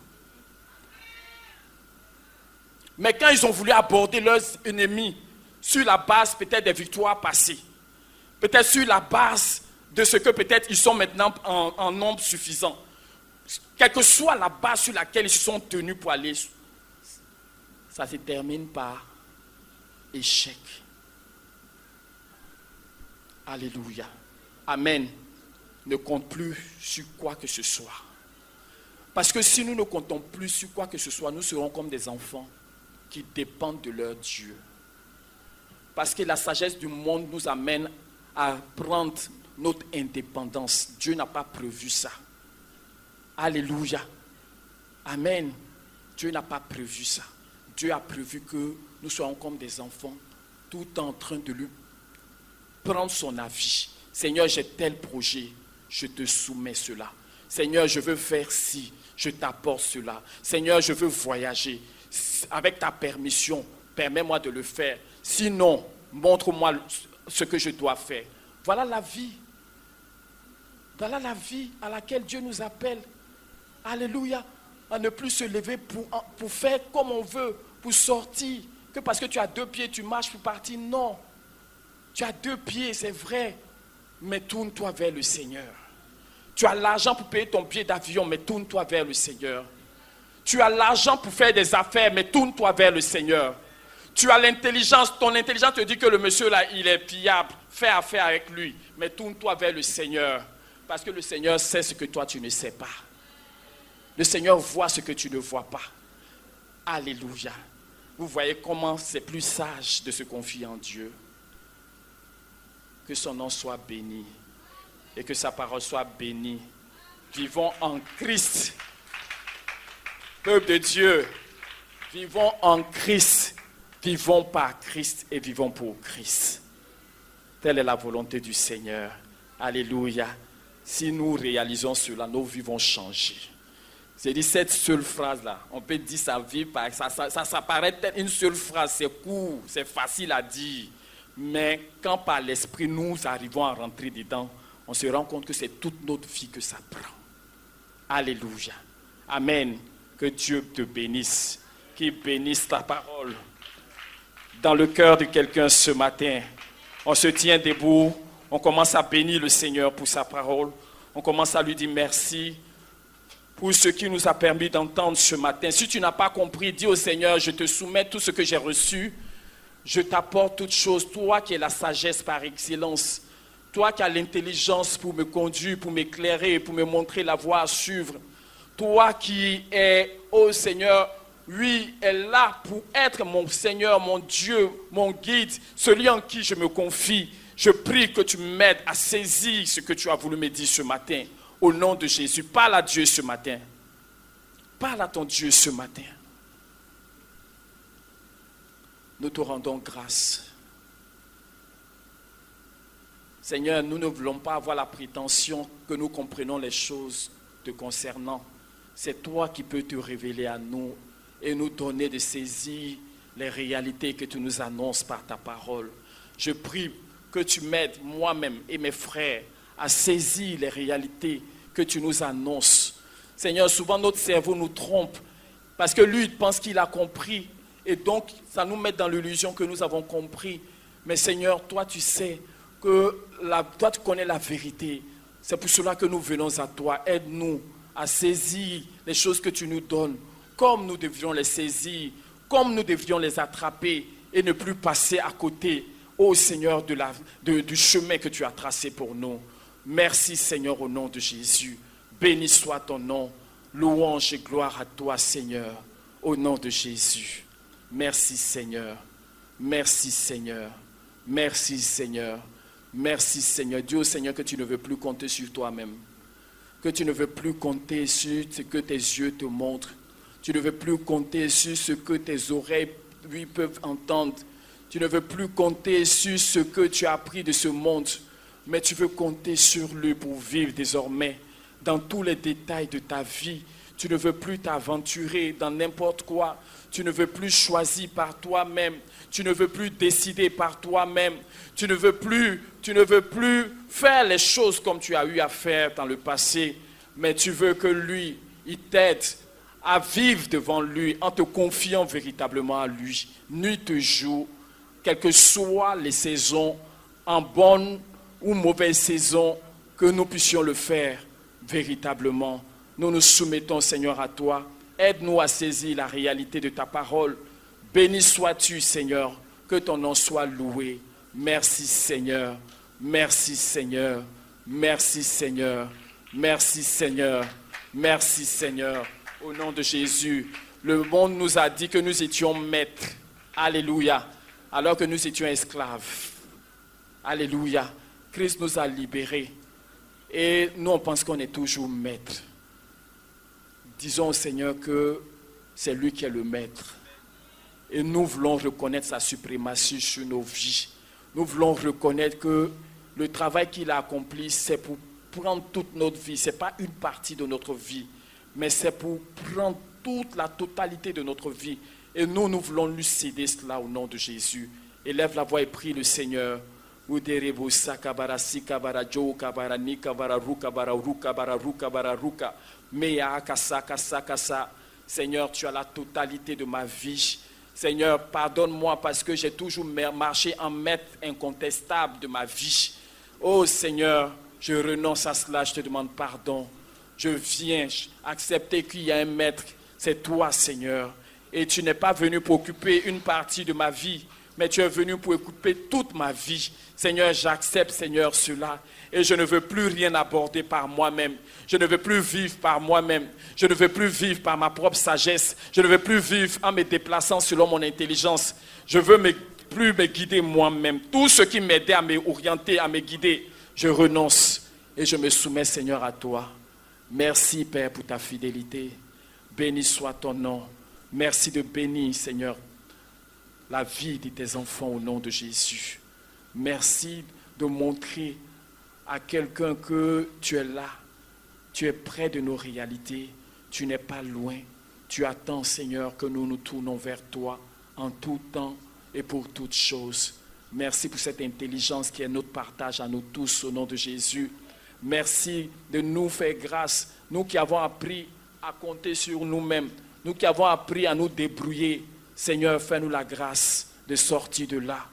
Mais quand ils ont voulu aborder leurs ennemis sur la base peut-être des victoires passées, peut-être sur la base de ce que peut-être ils sont maintenant en nombre suffisant, quelle que soit la base sur laquelle ils se sont tenus pour aller, ça se termine par échec. Alléluia. Amen. Ne compte plus sur quoi que ce soit. Parce que si nous ne comptons plus sur quoi que ce soit, nous serons comme des enfants qui dépendent de leur Dieu. Parce que la sagesse du monde nous amène à prendre notre indépendance. Dieu n'a pas prévu ça. Alléluia. Amen. Dieu n'a pas prévu ça. Dieu a prévu que nous soyons comme des enfants, tout en train de lui prendre son avis. Seigneur, j'ai tel projet, je te soumets cela. Seigneur, je veux faire ci, je t'apporte cela. Seigneur, je veux voyager. Avec ta permission, permets-moi de le faire. Sinon, montre-moi ce que je dois faire. Voilà la vie. Voilà la vie à laquelle Dieu nous appelle. Alléluia. À ne plus se lever pour faire comme on veut, pour sortir. Que parce que tu as 2 pieds, tu marches pour partir. Non. Tu as 2 pieds, c'est vrai. Mais tourne-toi vers le Seigneur. Tu as l'argent pour payer ton billet d'avion, mais tourne-toi vers le Seigneur. Tu as l'argent pour faire des affaires, mais tourne-toi vers le Seigneur. Tu as l'intelligence, ton intelligence te dit que le monsieur là, il est fiable. Fais affaire avec lui, mais tourne-toi vers le Seigneur. Parce que le Seigneur sait ce que toi tu ne sais pas. Le Seigneur voit ce que tu ne vois pas. Alléluia. Vous voyez comment c'est plus sage de se confier en Dieu. Que son nom soit béni et que sa parole soit bénie. Vivons en Christ. Peuple de Dieu, vivons en Christ. Vivons par Christ et vivons pour Christ. Telle est la volonté du Seigneur. Alléluia. Si nous réalisons cela, nos vies vont changer. C'est dit cette seule phrase-là. On peut dire sa vie, ça paraît être une seule phrase. C'est court, c'est facile à dire. Mais quand par l'Esprit nous arrivons à rentrer dedans, on se rend compte que c'est toute notre vie que ça prend. Alléluia. Amen. Que Dieu te bénisse. Qu'il bénisse ta parole. Dans le cœur de quelqu'un ce matin, on se tient debout. On commence à bénir le Seigneur pour sa parole. On commence à lui dire merci pour ce qui nous a permis d'entendre ce matin. Si tu n'as pas compris, dis au Seigneur, je te soumets tout ce que j'ai reçu. Je t'apporte toutes choses. Toi qui as la sagesse par excellence. Toi qui as l'intelligence pour me conduire, pour m'éclairer, pour me montrer la voie à suivre. Toi qui es, oh Seigneur, lui est là pour être mon Seigneur, mon Dieu, mon guide, celui en qui je me confie. Je prie que tu m'aides à saisir ce que tu as voulu me dire ce matin. Au nom de Jésus, parle à Dieu ce matin. Parle à ton Dieu ce matin. Nous te rendons grâce. Seigneur, nous ne voulons pas avoir la prétention que nous comprenons les choses te concernant. C'est toi qui peux te révéler à nous et nous donner de saisir les réalités que tu nous annonces par ta parole. Je prie que tu m'aides, moi-même et mes frères, à saisir les réalités que tu nous annonces. Seigneur, souvent notre cerveau nous trompe parce que lui, il pense qu'il a compris et donc ça nous met dans l'illusion que nous avons compris. Mais Seigneur, toi tu sais que toi tu connais la vérité. C'est pour cela que nous venons à toi. Aide-nous à saisir les choses que tu nous donnes comme nous devions les saisir, comme nous devions les attraper et ne plus passer à côté, ô Seigneur, du chemin que tu as tracé pour nous. Merci Seigneur au nom de Jésus. Béni soit ton nom. Louange et gloire à toi Seigneur, au nom de Jésus. Merci Seigneur. Merci Seigneur. Merci Seigneur. Merci Seigneur. Dieu Seigneur que tu ne veux plus compter sur toi-même. Que tu ne veux plus compter sur ce que tes yeux te montrent. Tu ne veux plus compter sur ce que tes oreilles lui peuvent entendre. Tu ne veux plus compter sur ce que tu as appris de ce monde. Mais tu veux compter sur lui pour vivre désormais dans tous les détails de ta vie. Tu ne veux plus t'aventurer dans n'importe quoi. Tu ne veux plus choisir par toi-même. Tu ne veux plus décider par toi-même. Tu ne veux plus faire les choses comme tu as eu à faire dans le passé. Mais tu veux que lui, il t'aide à vivre devant lui en te confiant véritablement à lui. Nuit et jour, quelles que soient les saisons, en bonne ou mauvaise saison, que nous puissions le faire véritablement. Nous nous soumettons, Seigneur, à toi. Aide-nous à saisir la réalité de ta parole. Béni sois-tu, Seigneur, que ton nom soit loué. Merci, Seigneur. Merci, Seigneur. Merci, Seigneur. Merci, Seigneur. Merci, Seigneur. Au nom de Jésus, le monde nous a dit que nous étions maîtres. Alléluia. Alors que nous étions esclaves. Alléluia. Christ nous a libérés. Et nous, on pense qu'on est toujours maître. Disons au Seigneur que c'est lui qui est le maître. Et nous voulons reconnaître sa suprématie sur nos vies. Nous voulons reconnaître que le travail qu'il a accompli, c'est pour prendre toute notre vie. Ce n'est pas une partie de notre vie, mais c'est pour prendre toute la totalité de notre vie. Et nous, nous voulons lui céder cela au nom de Jésus. Élève la voix et prie le Seigneur. Seigneur, tu as la totalité de ma vie. Seigneur, pardonne-moi parce que j'ai toujours marché en maître incontestable de ma vie. Oh Seigneur, je renonce à cela, je te demande pardon. Je viens accepter qu'il y a un maître, c'est toi Seigneur. Et tu n'es pas venu pour occuper une partie de ma vie, mais tu es venu pour occuper toute ma vie. Seigneur, j'accepte, Seigneur, cela. Et je ne veux plus rien aborder par moi-même. Je ne veux plus vivre par moi-même. Je ne veux plus vivre par ma propre sagesse. Je ne veux plus vivre en me déplaçant selon mon intelligence. Je ne veux plus me guider moi-même. Tout ce qui m'aidait à m'orienter, à me guider, je renonce. Et je me soumets, Seigneur, à toi. Merci, Père, pour ta fidélité. Béni soit ton nom. Merci de bénir, Seigneur, la vie de tes enfants au nom de Jésus. Merci de montrer à quelqu'un que tu es là. Tu es près de nos réalités. Tu n'es pas loin. Tu attends, Seigneur, que nous nous tournons vers toi en tout temps et pour toutes choses. Merci pour cette intelligence qui est notre partage à nous tous au nom de Jésus. Merci de nous faire grâce. Nous qui avons appris à compter sur nous-mêmes. Nous qui avons appris à nous débrouiller. Seigneur, fais-nous la grâce de sortir de là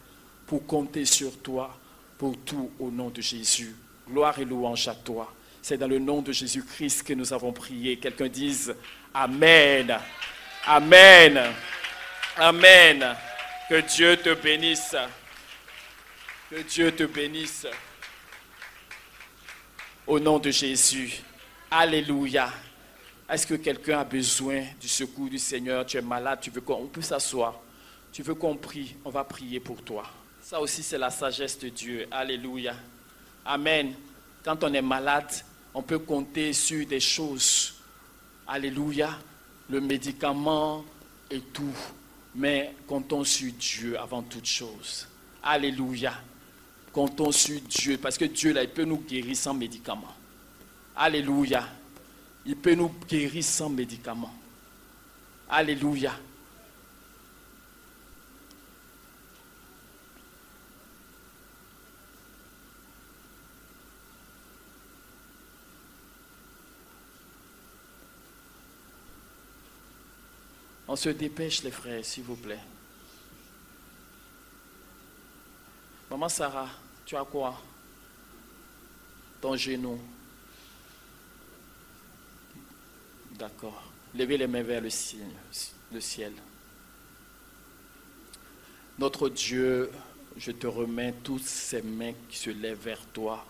pour compter sur toi, pour tout au nom de Jésus. Gloire et louange à toi. C'est dans le nom de Jésus-Christ que nous avons prié. Quelqu'un dise Amen. Amen. Amen. Que Dieu te bénisse. Que Dieu te bénisse. Au nom de Jésus. Alléluia. Est-ce que quelqu'un a besoin du secours du Seigneur? Tu es malade, tu veux qu'on peut s'asseoir. Tu veux qu'on prie, on va prier pour toi. Ça aussi, c'est la sagesse de Dieu. Alléluia. Amen. Quand on est malade, on peut compter sur des choses. Alléluia. le médicament et tout, mais comptons sur Dieu avant toute chose. Alléluia. Comptons sur Dieu, parce que Dieu, là, il peut nous guérir sans médicament. Alléluia. Il peut nous guérir sans médicament. Alléluia. On se dépêche, les frères, s'il vous plaît. Maman Sarah, tu as quoi? Ton genou. D'accord. Levez les mains vers le ciel. Notre Dieu, je te remets toutes ces mains qui se lèvent vers toi.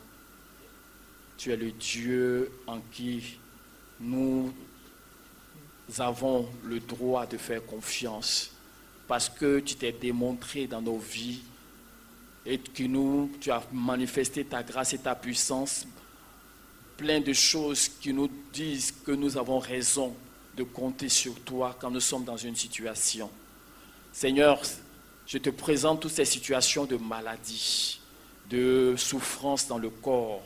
Tu es le Dieu en qui nous avons le droit de faire confiance parce que tu t'es démontré dans nos vies et que tu as manifesté ta grâce et ta puissance, plein de choses qui nous disent que nous avons raison de compter sur toi quand nous sommes dans une situation. Seigneur, je te présente toutes ces situations de maladie, de souffrance dans le corps,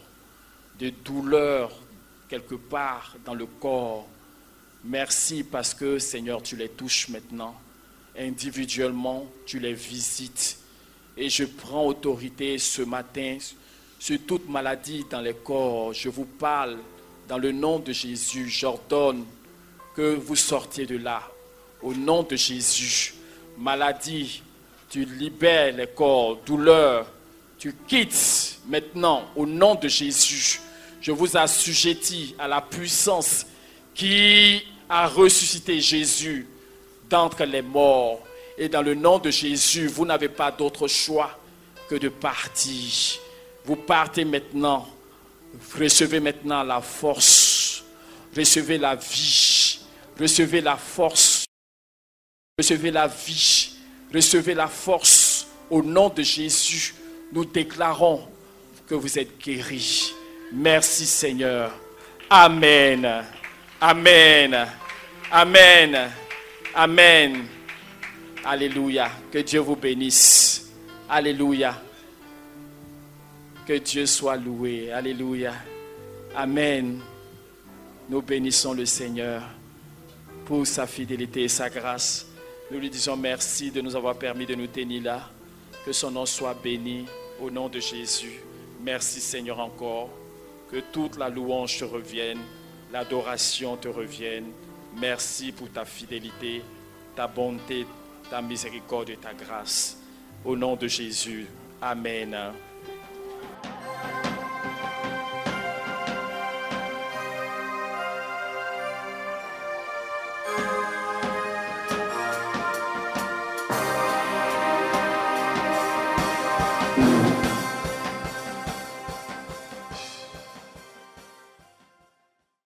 de douleur quelque part dans le corps. Merci parce que, Seigneur, tu les touches maintenant. Individuellement, tu les visites. Et je prends autorité ce matin sur toute maladie dans les corps. Je vous parle dans le nom de Jésus. J'ordonne que vous sortiez de là. Au nom de Jésus. Maladie, tu libères les corps. Douleur, tu quittes maintenant. Au nom de Jésus. Je vous assujettis à la puissance qui a ressuscité Jésus d'entre les morts. Et dans le nom de Jésus, vous n'avez pas d'autre choix que de partir. Vous partez maintenant. Recevez maintenant la force. Recevez la vie. Recevez la force. Recevez la vie. Recevez la force. Au nom de Jésus, nous déclarons que vous êtes guéris. Merci Seigneur. Amen. Amen. Amen. Amen. Alléluia. Que Dieu vous bénisse. Alléluia. Que Dieu soit loué. Alléluia. Amen. Nous bénissons le Seigneur pour sa fidélité et sa grâce. Nous lui disons merci de nous avoir permis de nous tenir là. Que son nom soit béni au nom de Jésus. Merci Seigneur encore. Que toute la louange te revienne. L'adoration te revienne. Merci pour ta fidélité, ta bonté, ta miséricorde et ta grâce. Au nom de Jésus. Amen.